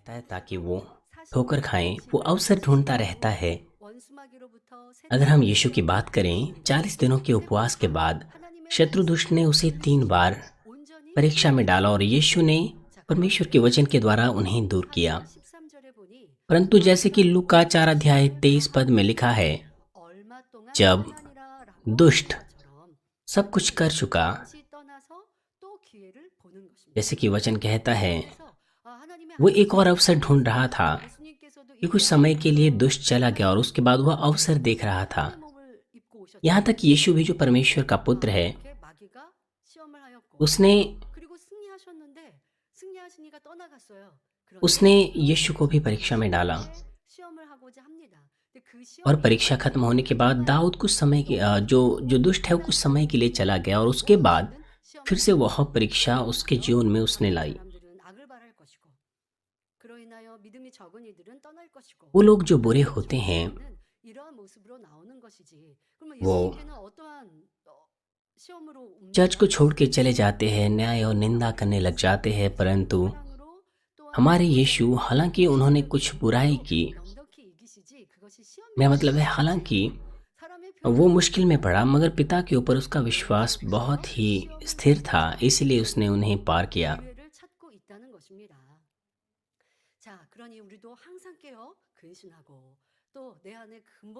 रहता है ताकि वो ठोकर खाएं, वो अवसर ढूंढता रहता है। अगर हम यीशु की बात करें, 40 दिनों के उपवास के बाद शत्रु दुष्ट ने उसे 3 बार परीक्षा में डाला और यीशु ने परमेश्वर के वचन के द्वारा उन्हें दूर किया। परंतु जैसे कि लूका 4 अध्याय 23 पद में लिखा है, जब दुष्ट सब कुछ कर चुका, जैसे कि वचन कहता है, वो एक और अवसर ढूंढ रहा था कि कुछ समय के लिए दुष्ट चला गया और उसके बाद वह अवसर देख रहा था। यहाँ तक यीशु भी, जो परमेश्वर का पुत्र है, उसने उसने यीशु को भी परीक्षा में डाला। और परीक्षा खत्म होने के बाद दाऊद कुछ समय के जो जो दुष्ट है वो कुछ समय के लिए चला गया और उसके बाद फिर से वह परीक्षा उसके जीवन में उसने लाई। वो लोग जो बुरे होते हैं, वो चर्च को छोड़ के चले जाते हैं, न्याय और निंदा करने लग जाते हैं। परंतु हमारे यीशु, हालांकि उन्होंने कुछ बुराई की, मेरा मतलब है हालांकि वो मुश्किल में पड़ा, मगर पिता के ऊपर उसका विश्वास बहुत ही स्थिर था, इसलिए उसने उन्हें पार किया।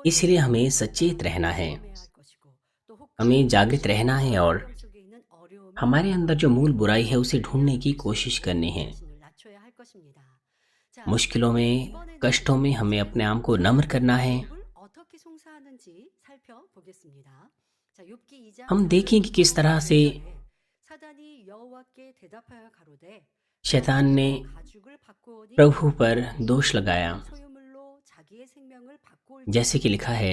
इसलिए हमें सचेत रहना है, हमें जागृत रहना है और हमारे अंदर जो मूल बुराई है उसे ढूंढने की कोशिश करनी है। मुश्किलों में, कष्टों में हमें अपने आप को नम्र करना है। हम देखें कि किस तरह से शैतान ने प्रभु पर दोष लगाया। जैसे कि लिखा है,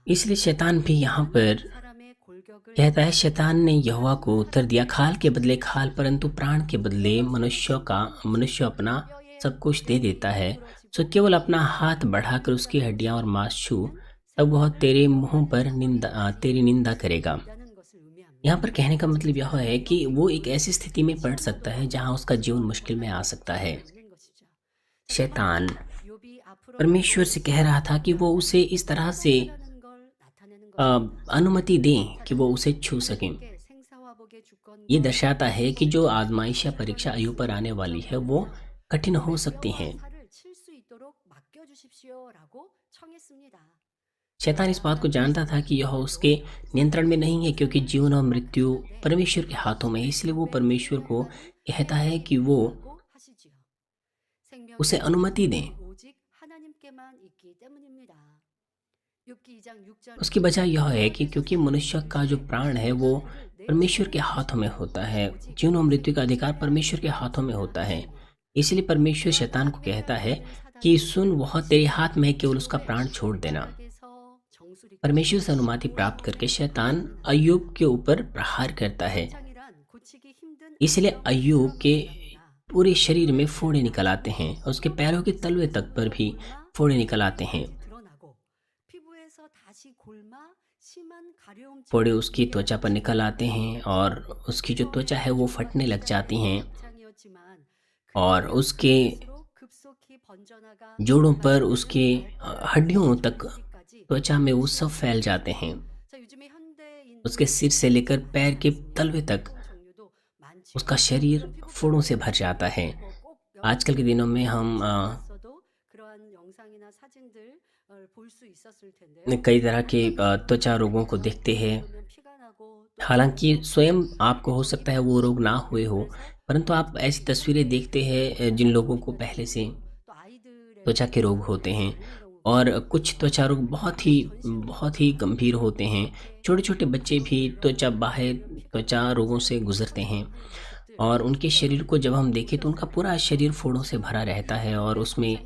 इसलिए शैतान भी यहाँ पर कहता है, शैतान ने यहोवा को उत्तर दिया, खाल के बदले खाल, परंतु प्राण के बदले मनुष्य अपना सब कुछ दे देता है। सो केवल अपना हाथ बढ़ाकर उसकी हड्डियां और मांस छू, तब वह तेरे मुंह पर तेरी निंदा करेगा। यहाँ पर कहने का मतलब यह है कि वो एक ऐसी स्थिति में पड़ सकता है जहाँ उसका जीवन मुश्किल में आ सकता है। शैतान परमेश्वर से कह रहा था कि वो उसे इस तरह से अ, अनुमति दें कि वो उसे छू सकें। ये दर्शाता है कि जो आजमाइश या परीक्षा आयु पर आने वाली है वो कठिन हो सकती हैं। शैतान इस बात को जानता था कि यह उसके नियंत्रण में नहीं है, क्योंकि जीवन और मृत्यु परमेश्वर के हाथों में है। इसलिए वो परमेश्वर को कहता है कि वो उसे अनुमति दें। उसकी वजह यह है कि क्योंकि मनुष्य का जो प्राण है वो परमेश्वर के हाथों में होता है, जीवन और मृत्यु का अधिकार परमेश्वर के हाथों में होता है। इसलिए परमेश्वर शैतान को कहता है कि सुन, वह तेरे हाथ में है, केवल उसका प्राण छोड़ देना। परमेश्वर से अनुमति प्राप्त करके शैतान अय्यूब के ऊपर प्रहार करता है। इसलिए अय्यूब के पूरे शरीर में फोड़े निकल आते हैं और उसके पैरों के तलवे तक पर भी फोड़े निकल आते हैं। फोड़े उसकी त्वचा पर निकल आते हैं और उसकी जो त्वचा है वो फटने लग जाती हैं और उसके जोड़ों पर, उसके हड्डियों तक त्वचा में वो सब फैल जाते हैं। उसके सिर से लेकर पैर के तलवे तक उसका शरीर फोड़ों से भर जाता है। आजकल के दिनों में हम कई तरह के त्वचा रोगों को देखते हैं। हालांकि स्वयं आपको हो सकता है वो रोग ना हुए हो, परंतु आप ऐसी तस्वीरें देखते हैं जिन लोगों को पहले से त्वचा के रोग होते हैं और कुछ त्वचा रोग बहुत ही गंभीर होते हैं। छोटे छोटे बच्चे भी त्वचा रोगों से गुजरते हैं और उनके शरीर को जब हम देखें तो उनका पूरा शरीर फोड़ों से भरा रहता है और उसमें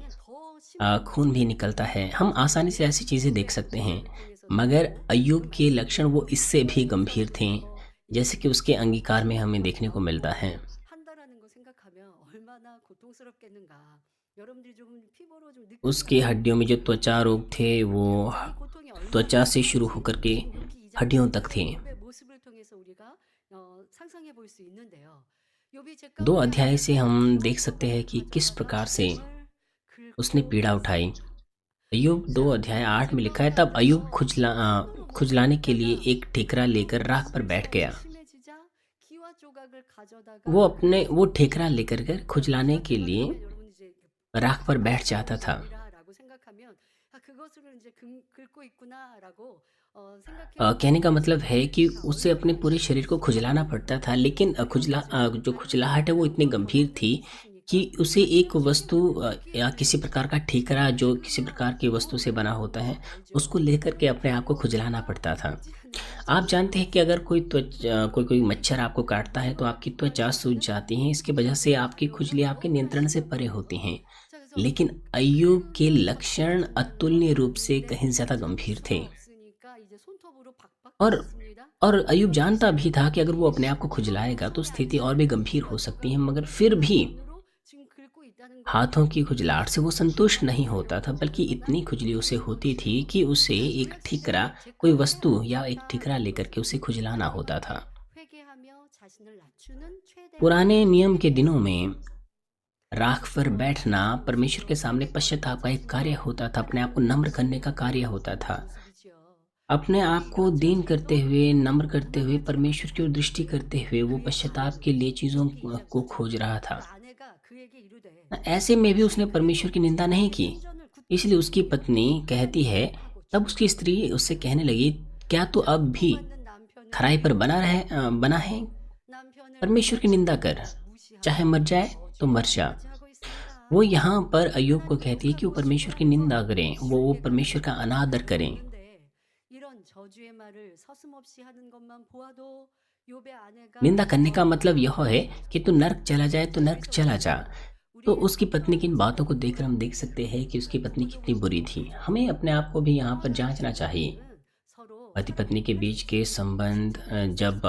खून भी निकलता है। हम आसानी से ऐसी चीज़ें देख सकते हैं, मगर अय्यूब के लक्षण वो इससे भी गंभीर थे, जैसे कि उसके अंगीकार में हमें देखने को मिलता है। 한다라는 거 생각하면 얼마나 고통스럽겠는가. 여러분들이 조금 피부로 좀 उसकी 느끼시면 हड्डियों में जो त्वचा रोग थे, वो 이 고통이 त्वचा 얼마나 से शुरू होकर के 심각한지 여기 이 हड्डियों 장면에서 तक थे। 욥의 모습을 통해서 우리가 상상해 볼 수 있는데요. 욥이 제 2 가운데 अध्याय से 하늘과 हम 주와 देख सकते हैं 저거를 कि किस 가져다가 प्रकार से 몸을 उसने 긁고 पीड़ा उठाई। 있습니다. अय्यूब 2 자, अध्याय 욥이 8 제 में लिखा है, 가운데 तब अय्यूब 하늘에서 힘도 못 खुजलाने के लिए 버티고 एक ठेकरा लेकर 고통이 राख पर बैठ 심세하고 गया। 심해지자 기와 조각을 वो 가져다가 अपने वो ठेकरा लेकर कर खुजलाने 기와 के लिए 조각하면 여러분 이제 राख पर बैठ 바닥에 जाता था। 놓으심이라라고 생각하면 아 그것을 이제 긁고 있구나라고 생각해 कहने 보면 का मतलब है कि 그러니까 उसे अपने 얼마나 पूरे शरीर को खुजलाना 심각한지 पड़ता था, लेकिन जो खुजलाहट है वो इतनी 여러분 गंभीर 어떤 적 थी कि 있으십니까? उसे एक 자신의 वस्तु 죽음을 या 느낄 किसी 때 प्रकार का 아 ठेकरा 내가 जो किसी प्रकार की वस्तु 죽는구나라고 से बना होता है, उसको 알죠. लेकर के अपने आप को खुजलाना 얼마나 पड़ता था। आप जानते हैं 어찌하면 कि अगर कोई कोई मच्छर आपको काटता है तो 그런 आपकी त्वचा 고통을 सूज 받는 जाती है, इसकी वजह से आपकी खुजली आपके 여러분들도 नियंत्रण से 똑같이 परे होती हैं। 마찬가지예요. 자 그래서 लेकिन अय्यूब के 그 लक्षण 고통을 अतुलनीय रूप से 받는데 कहीं ज़्यादा 참을 गंभीर 수가 थे। 없으니까 इ제 손톱으로 और 박박했습니다. और अय्यूब जानता भी था कि अगर वो अपने आप को 손으로 खुजलाएगा तो 손에 स्थिति 앉지 और भी 않고 गंभीर 기와 हो सकती है, 조각을 मगर फिर भी 손으로 지금 긁고 있다는 거는 हाथों की खुजलाहट से 이것은 वो संतुष्ट नहीं 기와 होता था, बल्कि 조각이지만 इतनी खुजली उसे होती थी 이것은 कि उसे एक ठीकरा, 다시 제 कोई 가운데 वस्तु या एक ठीकरा 하늘과 लेकर के उसे 주와 खुजलाना 하나님 होता था। 앞에 회개하며 자신을 낮추는 최대한 पुराने नियम के दिनों 회개입니다. में राख पर 그리스도와 बैठना 예수님의 परमेश्वर के 모습으로 सामने 하늘과 पश्चाताप का 주와 एक कार्य 하나님 होता था, अपने आप को 앞에 नम्र करने का 낮추는 कार्य होता था। 모습이지요. अपने आप 욥이 को दीन करते 마찬가지로 हुए, नम्र करते हुए, परमेश्वर की ओर 도망하지 दृष्टि करते हुए वो 그의 पश्चाताप 아내는 के लिए चीज़ों 부인에게 이제 को 듣자 खोज रहा 그 था। 아내가 그에게 이르되 ऐसे में भी उसने 당신의 परमेश्वर की 아내가 निंदा नहीं 내 की। 신전을 इसलिए 굳건히 उसकी पत्नी 지키고 कहती है, 하고 तब उसकी 죽으면 स्त्री उससे कहने लगी, क्या तू अब भी 고통받는 남편을 खराई पर बना है? 위로하고 남편을 परमेश्वर की निंदा कर, 무시하고 चाहे मर जाए तो मर जा। 저주하고 있습니다. वो यहाँ पर अय्यूब को 하나님의 कहती है कि वो 용서하는 परमेश्वर की 것이 निंदा 없고 करें, वो 지옥에 가는 परमेश्वर का 것을 अनादर 알고 करें। 있는데 이런 저주의 말을 서슴없이 하는 것만 보아도 욥의 아내가 निंदा करने का मतलब यह है कि तू नर्क चला जाए तो नर्क 그래서 चला जा। तो 우리는 उसकी पत्नी की इन 이런 बातों को देखकर हम देख सकते हैं कि उसकी पत्नी कितनी बुरी थी। हमें अपने आप को भी यहाँ पर जांचना चाहिए। 사람들은 서로 पति पत्नी के बीच के संबंध जब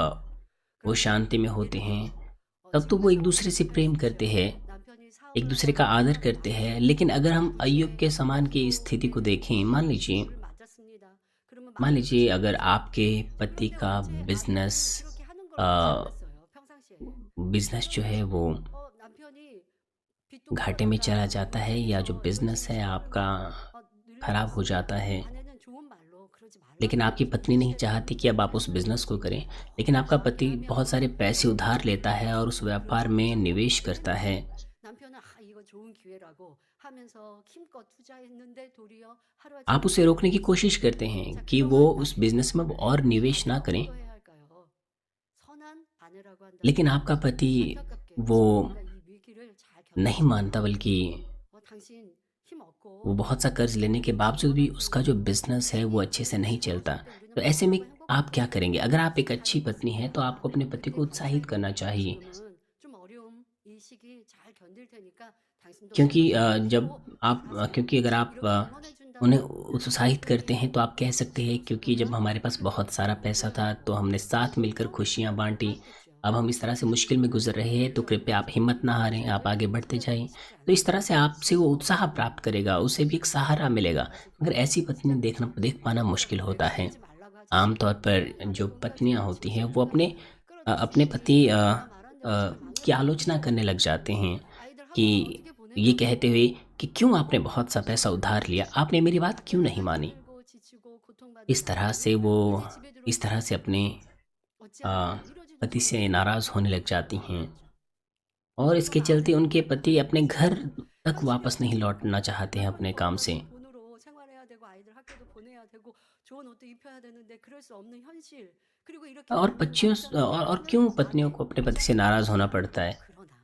वो 그런데 शांति में होते 예를 हैं, 들어 तब तो वो एक दूसरे से 성나성을 प्रेम 지킬 करते 때 हैं, 남편이 एक 사업을 दूसरे का 하다가 आदर 사업을 करते हैं। 하다가 लेकिन अगर हम अय्यूब के 남편의 समान की स्थिति को देखें, मान लीजिए 를 맞았습니다. 그러면 मान 마음이 लीजिए अगर 상하겠죠. आपके पति 그런데 का 제 बिजनेस 아내는 그렇게 하는 걸 보지 अ, 않았어요. 평상시에. बिजनेस जो है वो 남편이 घाटे में चला जाता है, या जो 빚둥거렸다 बिजनेस है 그래서 आपका 열심히 खराब हो 늘려줬습니다. जाता है, 아내는 좋은 말로 그러지 लेकिन 말라고 आपकी पत्नी नहीं 절제했죠. चाहती कि अब आप उस बिज़नेस को करें। लेकिन आपका 그렇게 पति बहुत 하면 सारे पैसे उधार 여러분 लेता है और उस व्यापार में निवेश करता है। 남편은 이거 좋은 기회라고 하면서 힘껏 투자했는데 도리어 आप उसे 하루아침에 रोकने की कोशिश करते 자 हैं कि वो 그러한 उस बिज़नेस में अब 남편을 और निवेश 우리가 ना करें, 어떠해야 할까요? 선한 아내라고 लेकिन 한다면 आपका पति 안타깝게 वो 지금이나 이 위기를 잘 नहीं 견디시고 मानता, बल्कि 당신 힘 वो 없고 बहुत सा कर्ज लेने के बावजूद भी उसका जो बिज़नेस है वो अच्छे से नहीं चलता। 우리는 तो ऐसे में 무엇하고 आप क्या 행복합니까? करेंगे? अगर आप एक अच्छी 하나님 पत्नी हैं तो आपको अपने पति को उत्साहित करना चाहिए। 지금은 좀 어려움 이 시기 잘 견딜 테니까 당신도 क्योंकि 힘내시고 क्योंकि अगर आप 이렇게 응원해 उन्हें 준다면 उत्साहित करते हैं तो आप कह सकते हैं, क्योंकि जब हमारे पास बहुत सारा पैसा था तो हमने साथ मिलकर खुशियाँ बाँटी। अब हम इस तरह से मुश्किल में गुज़र रहे हैं, तो कृपया आप हिम्मत ना हारें, आप आगे बढ़ते जाएँ। तो इस तरह से आपसे वो उत्साह प्राप्त करेगा, उसे भी एक सहारा मिलेगा। मगर ऐसी पत्नी देख पाना मुश्किल होता है। आम तौर पर जो पत्नियाँ होती हैं वो अपने पति की आलोचना करने लग जाते हैं, कि ये कहते हुए कि क्यों आपने बहुत सा पैसा उधार लिया, आपने मेरी बात क्यों नहीं मानी। इस तरह से वो इस तरह से अपने अ, पति से नाराज़ होने लग जाती हैं, और इसके चलते उनके पति अपने घर तक वापस नहीं लौटना चाहते हैं अपने काम से। 돈으로 생활해야 되고 아이들 학교도 보내야 되고 좋은 옷도 입혀야 되는데 그럴 수 없는 현실. 그리고 이렇게 और 많은 बच्चियों और क्यों 남편을 पत्नियों को अपने पति से नाराज़ होना पड़ता है? 그러나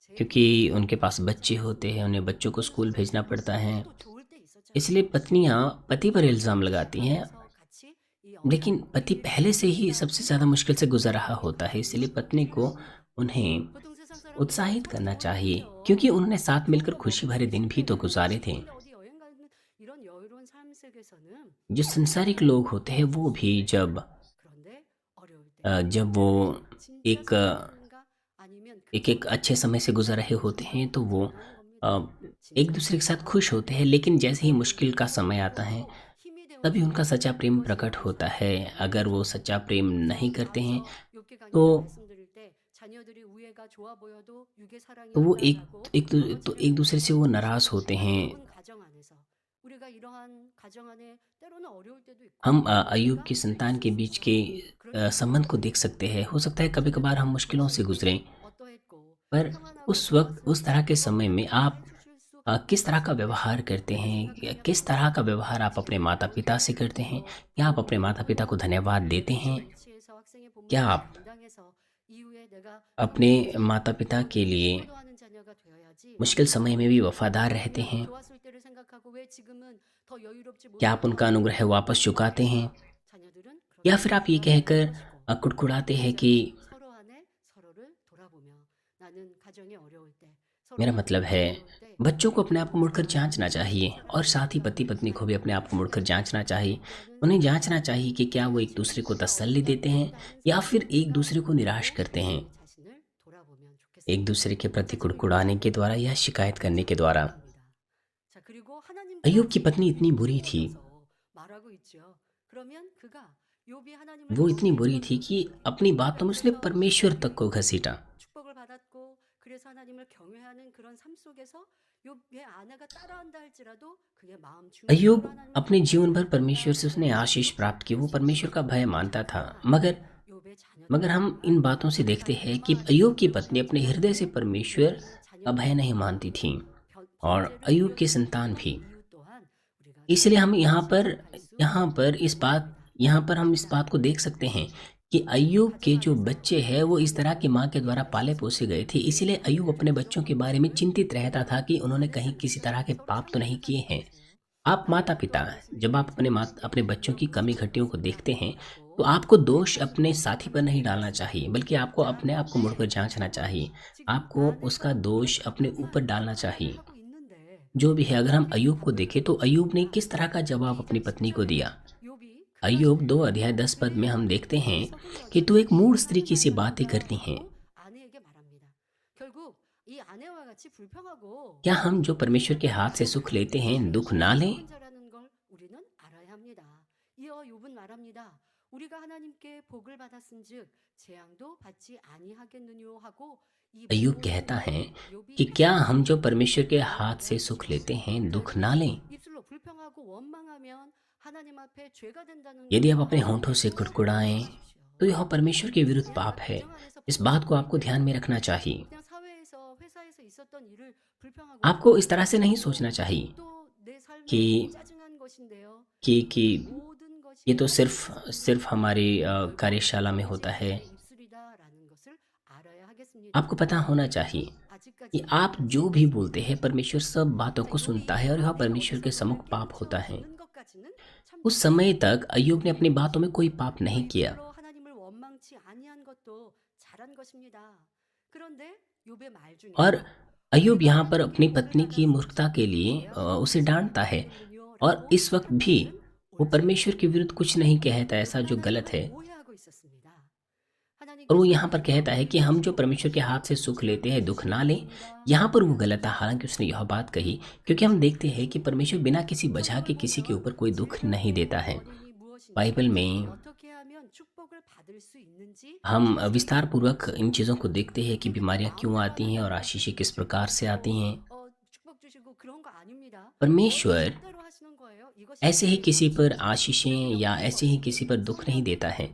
제 क्योंकि 가운데 उनके पास बच्चे 있었죠. होते हैं, उन्हें बच्चों को स्कूल भेजना पड़ता है। 또 좋을 때 있었잖아요. इसलिए पत्नियाँ पति पर इल्ज़ाम लगाती हैं, 가운데서 같이 이 लेकिन 어려운 पति 위기를 पहले से ही सबसे ज़्यादा 감당하며 मुश्किल से गुज़र रहा होता है। इसलिए पत्नी को उन्हें 보통 세상 사람들은 उत्साहित करना 뭘 चाहिए, 하겠어요. क्योंकि उन्होंने साथ मिलकर 좋은 거 खुशी 먹고 भरे दिन भी तो 싶은데 गुज़ारे थे। 싶은데 어디 창세기에서는 जो संसारिक लोग होते हैं वो भी 그런데 어려울 때 जब वो 내가 진짜 एक 사랑하는가 아니면 एक 그저 एक अच्छे समय से गुजर रहे होते हैं तो वो 장난하는 अ, 겁니다. एक 진짜 दूसरे के साथ 사랑하면 खुश होते हैं, लेकिन जैसे ही मुश्किल का समय आता है 서로 힘이 तभी 되어주고 उनका सच्चा प्रेम 그것을 प्रकट होता 위해서 है। अगर वो 노력합니다. सच्चा प्रेम नहीं 그래서 करते हैं 앞서 욥기 तो 강의를 말씀드릴 때 자녀들이 우애가 좋아 보여도 육의 사랑이 वो एक 없다라고 एक दू- तो 아버지를 एक दूसरे से वो 공경하는 नाराज़ 것이 होते हैं। 어려운 가정 안에서 우리가 이러한 가정 안에 때로는 어려울 때도 हम 있고 अय्यूब 오해가 की संतान 있을 के 수 बीच के 있어요. 그럴 때도 संबंध को देख सकते हैं। हो सकता है कभी कभार हम मुश्किलों से गुजरें, 어떠했고 पर 평안하고 उस वक्त उस तरह 좋았었고 के समय में 그것들을 आप 해주실 수 किस तरह का 있었는데 व्यवहार करते 그때 हैं, 생각하면 किस तरह का 어떠했고 व्यवहार आप अपने माता 지금도 पिता से करते हैं? 그래서 क्या आप अपने 부모님이 माता पिता को 혼나고 धन्यवाद देते 내가 हैं? 술에 취해서 학생의 क्या 본분을 आप 감당해서 이후에 내가 अपने 평안해지고 माता पिता के लिए 효도하는 자녀가 되어야지 मुश्किल 남들이 समय में भी वफादार रहते 그냥 हैं? 좋았을 때를 생각하고 왜 지금은 더 여유롭지 क्या आप उनका 못할까 अनुग्रह वापस चुकाते हैं? 자녀들은 या 그렇게 फिर आप ये 돌아보지 कहकर 않을 것이고 कुड़कुड़ाते हैं कि 각자가 서로 안에 서로를 돌아보며 나는 가정이 어려울 때 मेरा 서로가 मतलब 관계가 है 어려울 때 बच्चों को अपने आप को मुड़कर 사랑하는 जांचना चाहिए, 육의 और 사랑이 साथ ही पति 없다라는 पत्नी को भी अपने आप को मुड़कर 사실을 जांचना चाहिए। 얘기하는 उन्हें 사람들이 जांचना चाहिए कि क्या वो एक 지금 दूसरे को 우리가 तसल्ली देते हैं 어떻다는 या फिर एक 사실을 दूसरे को निराश 보고 करते हैं, 우리 자신을 돌아보면 एक 좋겠습니다. दूसरे के प्रति 자, 지금 कुड़कुड़ाने के द्वारा या शिकायत करने के द्वारा। 자, 그리고 하나님 अय्यूब की 또한 पत्नी इतनी बुरी थी, 부러워서 말하고 있죠. 그러면 그가 욥이 하나님을 वो 더 इतनी बुरी थी 의지하는 कि 것은 अपनी बातों में उसने 그래서 परमेश्वर तक को घसीटा। 축복을 받았고 그래서 하나님을 경외하는 그런 삶 속에서 욥의 아내가 따라한다 할지라도 그의 마음 중심으로 अय्यूब 하나님을 अपने जीवन भर 따라 परमेश्वर से उसने 살아가는 आशीष प्राप्त की, वो 그 परमेश्वर का भय मानता था। 그러나 मगर 욥의 मगर 자녀들 हम 또한 इन बातों से देखते हैं कि 하나님만 अय्यूब की पत्नी 경외하고 अपने हृदय से परमेश्वर 욥의 का भय नहीं 자녀들도 मानती थी, और 번제를 अय्यूब की 드렸던 संतान 그런 भी। 이유 또한 우리가 इसलिए हम यहाँ पर 알 수 यहाँ पर इस बात यहाँ पर हम इस बात को देख सकते हैं कि अय्यूब के जो बच्चे हैं वो इस तरह की माँ के द्वारा पाले पोसे गए थे। इसीलिए अय्यूब अपने बच्चों के बारे में चिंतित रहता था कि उन्होंने कहीं किसी तरह के पाप तो नहीं किए हैं। आप माता पिता, जब आप अपने बच्चों की कमी घटियों को देखते हैं तो आपको दोष अपने साथी पर नहीं डालना चाहिए, बल्कि आपको अपने आप को मुड़कर जांचना चाहिए। आपको उसका दोष अपने ऊपर डालना चाहिए। 하고 있는데 जो भी है, अगर हम अय्यूब को देखें तो अय्यूब ने किस तरह का जवाब अपनी पत्नी को दिया। 욥이 अय्यूब 2 अध्याय 10 पद में हम देखते हैं कि तू एक मूढ़ स्त्री की सी बातें करती हैं। 아내에게 말합니다. 결국 이 아내와 같이 불평하고 क्या हम जो परमेश्वर के हाथ से सुख लेते हैं दुख ना लें? 자라는 걸 우리는 알아야 합니다. 이어 욥은 말합니다. 우리가 하나님께 복을 받았은즉 재앙도 받지 아니하겠느뇨 하고 이 अय्यूब 모든 कहता है 욥이 कि क्या हम जो परमेश्वर के हाथ से सुख लेते हैं दुख ना लें? 입술로 불평하고 원망하면 하나님 앞에 죄가 된다는 यदि आप 것을 अपने होंठों से कुड़कुड़ाएं तो यह परमेश्वर के विरुद्ध पाप है। इस बात को आपको ध्यान में रखना चाहिए। 그냥 사회에서 회사에서 있었던 일을 불평하고 आपको इस तरह से नहीं सोचना चाहिए 또내 삶에 कि 짜증난 것인데요. कि 모든 것이 ये तो सिर्फ हमारी कार्यशाला में होता है। 입술이다라는 것을 알아야 하겠습니다. आपको पता होना चाहिए कि 아직까지 आप जो भी बोलते हैं परमेश्वर सब बातों को सुनता है, और यह परमेश्वर के सम्मुख पाप होता है। उस समय तक अय्यूब ने अपनी बातों में कोई पाप नहीं किया, 입술로 하나님을 원망치 아니한 것도 잘한 것입니다. 그런데 욥의 말 중에 और अय्यूब यहाँ पर अपनी पत्नी की मूर्खता के लिए उसे डांटता है, और इस वक्त भी वो परमेश्वर के विरुद्ध कुछ नहीं कहता ऐसा जो गलत है। 오해하고 있었습니다. और वो यहाँ पर कहता है कि हम जो परमेश्वर के हाथ से सुख लेते हैं दुख ना लें। यहाँ पर वो गलत है, हालांकि उसने यह बात कही क्योंकि हम देखते हैं कि परमेश्वर बिना किसी वजह के किसी के ऊपर कोई दुख नहीं देता है। बाइबल में 어떻게 하면 축복을 받을 수 있는지 हम विस्तार पूर्वक इन चीज़ों को देखते हैं कि बीमारियां क्यों आती हैं और आशीषें किस प्रकार से आती हैं। 축복 주시고 그런 거 아닙니다. परमेश्वर 뜻대로 하시는 거예요. 이것이 ऐसे ही किसी पर आशीषें या ऐसे ही किसी पर दुख नहीं देता है।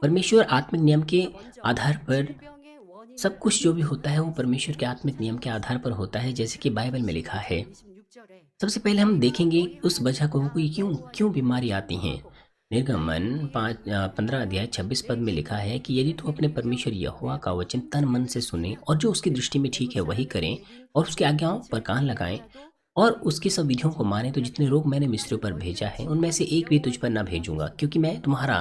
परमेश्वर आत्मिक नियम के आधार पर 질병의 원인을 सब कुछ जो भी होता है वो परमेश्वर के आत्मिक नियम के आधार पर होता है, जैसे कि बाइबल में लिखा है। 26절에 सबसे पहले हम देखेंगे उस वजह को कि क्यों क्यों बीमारी आती हैं। निर्गमन 15 अध्याय 26 पद में लिखा है कि यदि तू अपने परमेश्वर यहोवा का वचन तन मन से सुने और जो उसकी दृष्टि में ठीक है वही करें और उसकी आज्ञाओं पर कान लगाएं और उसकी सब विधियों को माने, तो जितने रोग मैंने मिस्रियों पर भेजा है उनमें से एक भी तुझ पर न भेजूंगा, क्योंकि मैं तुम्हारा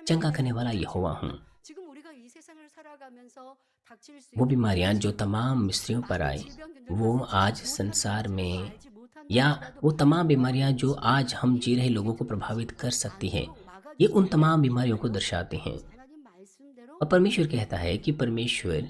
चंगा करने वाला यहोवा हूँ। 지금 우리가 이 세상을 살아가면서 닥칠 수 वो 있는 बीमारियां जो तमाम मिस्रियों पर आए 질병들과 वो 알지 आज 못하는 संसार 것을 में 알지 못하는 या वो तमाम बीमारियां जो आज हम जी रहे लोगों को प्रभावित कर सकती हैं, ये उन तमाम बीमारियों को दर्शाते हैं। 하나님 말씀대로 और परमेश्वर कहता है कि परमेश्वर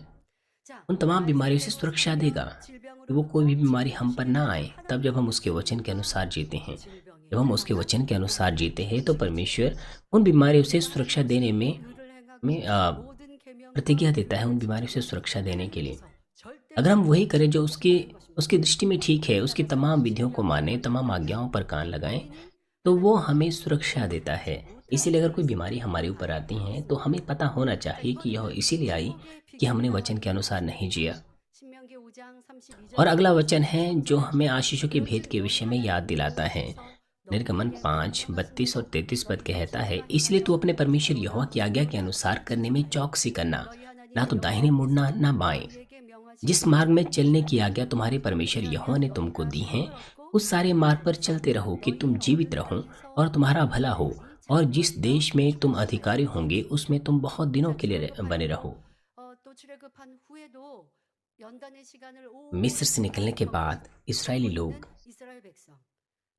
자, उन तमाम बीमारियों से 말씀대로 सुरक्षा देगा 살면 कि वो कोई 질병으로부터 भी बीमारी हम पर ना 치유해 आए, 주시는 तब जब हम उसके 하나님의 वचन के अनुसार जीते हैं। 질병에 जब हम उसके 대마다 वचन के अनुसार जीते हैं तो परमेश्वर 말씀하시고 उन बीमारियों से 하나님의 सुरक्षा देने में 의를 행하고 में 모든 계명과 प्रतिज्ञा देता है उन बीमारियों से 규례를 सुरक्षा देने के लिए। 하나님께서 अगर 절대로 हम वही करें जो 어기지 उसकी 않을 उसकी 것입니다. दृष्टि में ठीक है, उसकी तमाम विधियों को माने, तमाम आज्ञाओं पर कान लगाएं, तो वो हमें सुरक्षा देता है। इसीलिए अगर कोई बीमारी हमारे ऊपर आती है तो हमें पता होना चाहिए कि यह इसीलिए आई कि हमने वचन के अनुसार नहीं जिया। और अगला वचन है जो हमें आशीषों के भेद के विषय में याद दिलाता है। निर्गमन 5:32 और 33 पद कहता है, इसलिए तू अपने परमेश्वर यहोवा की आज्ञा के अनुसार करने में चौकसी करना, ना तो दाहिने मुड़ना ना बाएं। जिस मार्ग में चलने की आज्ञा तुम्हारे परमेश्वर यहोवा ने तुमको दी है, उस सारे मार्ग पर चलते रहो कि तुम जीवित रहो और तुम्हारा भला हो, और जिस देश में तुम अधिकारी होंगे उसमें तुम बहुत दिनों के लिए बने रहो। 또 출애굽한 후에도 연단의 시간을 मिस्र 오래 से निकलने के बाद इस्राएली 겪고 있는 लोग 이스라엘 백성.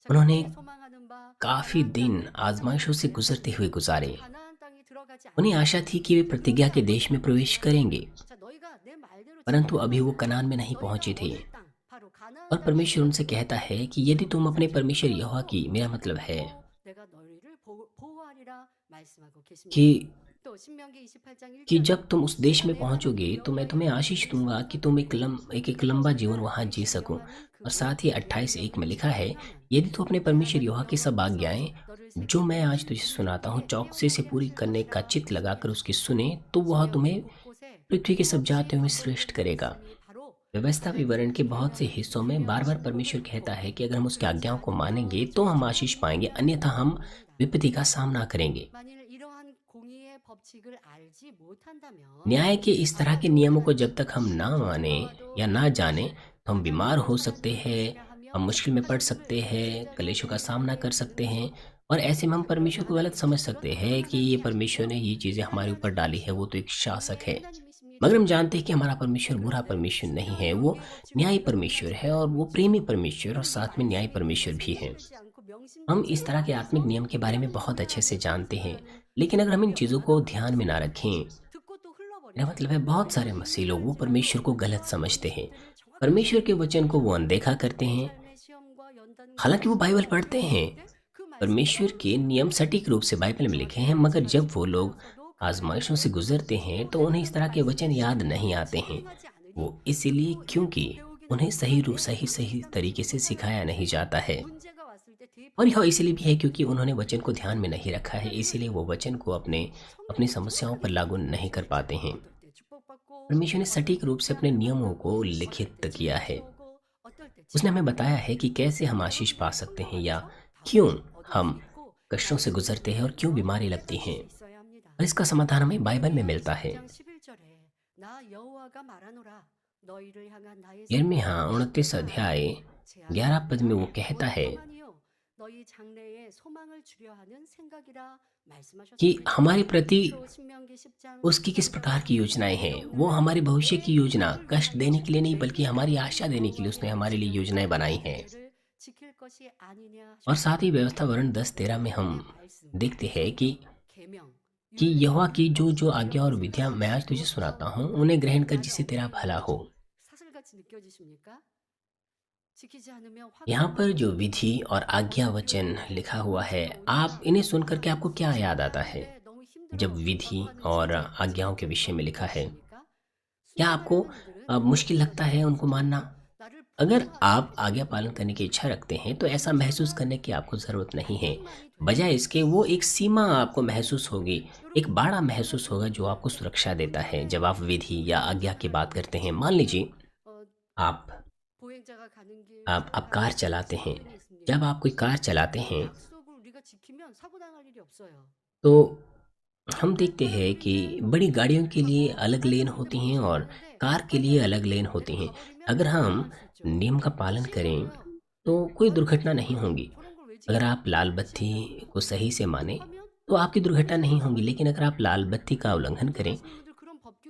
자, उन्होंने 그들이 소망하는 바 काफी 가나안 दिन 땅을 आजमाइशों से गुजरते हुए गुजारे। 가나안 땅에 들어가지 उन्हें आशा थी कि वे प्रतिज्ञा के 않았습니다. देश में प्रवेश करेंगे, 자, 너희가 내 말대로 परंतु अभी वो 지키면 कनान में नहीं 너희가 पहुंचे थे। 얻을 땅, 바로 가나안 और 땅에 परमेश्वर उनसे 들어가게 कहता 될 है कि यदि तुम अपने परमेश्वर यहोवा की, मेरा मतलब है 내가 너희를 보호하리라 말씀하고 계십니다. कि 또 신명기 28장 कि 1절에 जब तुम उस देश में पहुंचोगे तो मैं तुम्हें आशीष दूंगा कि तुम एक लंबा जीवन वहां जी सको। और साथ ही 28:1 में लिखा है, यदि तू अपने परमेश्वर यहोवा की सब आज्ञाएं जो मैं आज तुझे सुनाता हूँ चौकसे से पूरी करने का चित्त लगाकर उसकी सुने, तो वह तुम्हें पृथ्वी के सब जातियों में श्रेष्ठ करेगा। व्यवस्था विवरण के बहुत से हिस्सों में बार बार परमेश्वर कहता है कि अगर हम उसकी आज्ञाओं को मानेंगे तो हम आशीष पाएंगे, अन्यथा हम विपत्ति का सामना करेंगे। 만일 이러한 공의의 법칙을 알지 못한다면 न्याय के इस तरह के नियमों को जब तक हम ना माने या ना जाने तो हम बीमार हो सकते हैं, हम मुश्किल में पड़ सकते हैं, कलेशों का सामना कर सकते हैं, और ऐसे में हम परमेश्वर को गलत समझ सकते हैं कि ये परमेश्वर ने ये चीज़ें हमारे ऊपर डाली है, वो तो एक शासक है। मगर हम जानते हैं कि हमारा परमेश्वर बुरा परमेश्वर नहीं है, वो न्यायी परमेश्वर है, और वो प्रेमी परमेश्वर और साथ में न्यायी परमेश्वर भी है। हम इस तरह के आत्मिक नियम के बारे में बहुत अच्छे से जानते हैं, लेकिन अगर हम इन चीज़ों को ध्यान में ना रखें, मेरा मतलब है बहुत सारे मसीह लोग वो परमेश्वर को गलत समझते हैं, परमेश्वर के वचन को वो अनदेखा करते हैं। हालांकि वो बाइबल पढ़ते हैं, परमेश्वर के नियम सटीक रूप से बाइबल में लिखे हैं, मगर जब वो लोग आजमाइशों से गुजरते हैं तो उन्हें इस तरह के वचन याद नहीं आते हैं। वो इसीलिए क्योंकि उन्हें सही तरीके से सिखाया नहीं जाता है, और यह इसलिए भी है क्योंकि उन्होंने वचन को ध्यान में नहीं रखा है, इसीलिए वो वचन को अपनी समस्याओं पर लागू नहीं कर पाते हैं। परमेश्वर ने सटीक रूप से अपने नियमों को लिखित किया है। उसने हमें बताया है कि कैसे हम आशीष पा सकते हैं या क्यों हम कष्टों से गुजरते हैं और क्यों बीमारी लगती हैं, और इसका समाधान हमें बाइबल में मिलता है। यिर्मयाह 29 अध्याय 11 पद में वो कहता है कि हमारे प्रति उसकी किस प्रकार की योजनाएं हैं। वो हमारे भविष्य की योजना कष्ट देने के लिए नहीं बल्कि हमारी आशा देने के लिए उसने हमारे लिए योजनाएं बनाई हैं। और साथ ही व्यवस्था वर्ण 10:13 में हम देखते हैं कि यहोवा की जो जो आज्ञा और विधियां मैं आज तुझे सुनाता हूँ उन्हें ग्रहण कर जिससे तेरा भला हो। यहाँ पर जो विधि और आज्ञा वचन लिखा हुआ है, आप इन्हें सुनकर के आपको क्या याद आता है? जब विधि और आज्ञाओं के विषय में लिखा है, क्या आपको मुश्किल लगता है उनको मानना? अगर आप आज्ञा पालन करने की इच्छा रखते हैं तो ऐसा महसूस करने की आपको ज़रूरत नहीं है। बजाय इसके वो एक सीमा आपको महसूस होगी, एक बाड़ा महसूस होगा जो आपको सुरक्षा देता है जब आप विधि या आज्ञा की बात करते हैं। मान लीजिए आप कार चलाते हैं। जब आप कोई कार चलाते हैं तो हम देखते हैं कि बड़ी गाड़ियों के लिए अलग लेन होती हैं और कार के लिए अलग लेन होती हैं। अगर हम नियम का पालन करें तो कोई दुर्घटना नहीं होगी। अगर आप लाल बत्ती को सही से माने तो आपकी दुर्घटना नहीं होगी, लेकिन अगर आप लाल बत्ती का उल्लंघन करें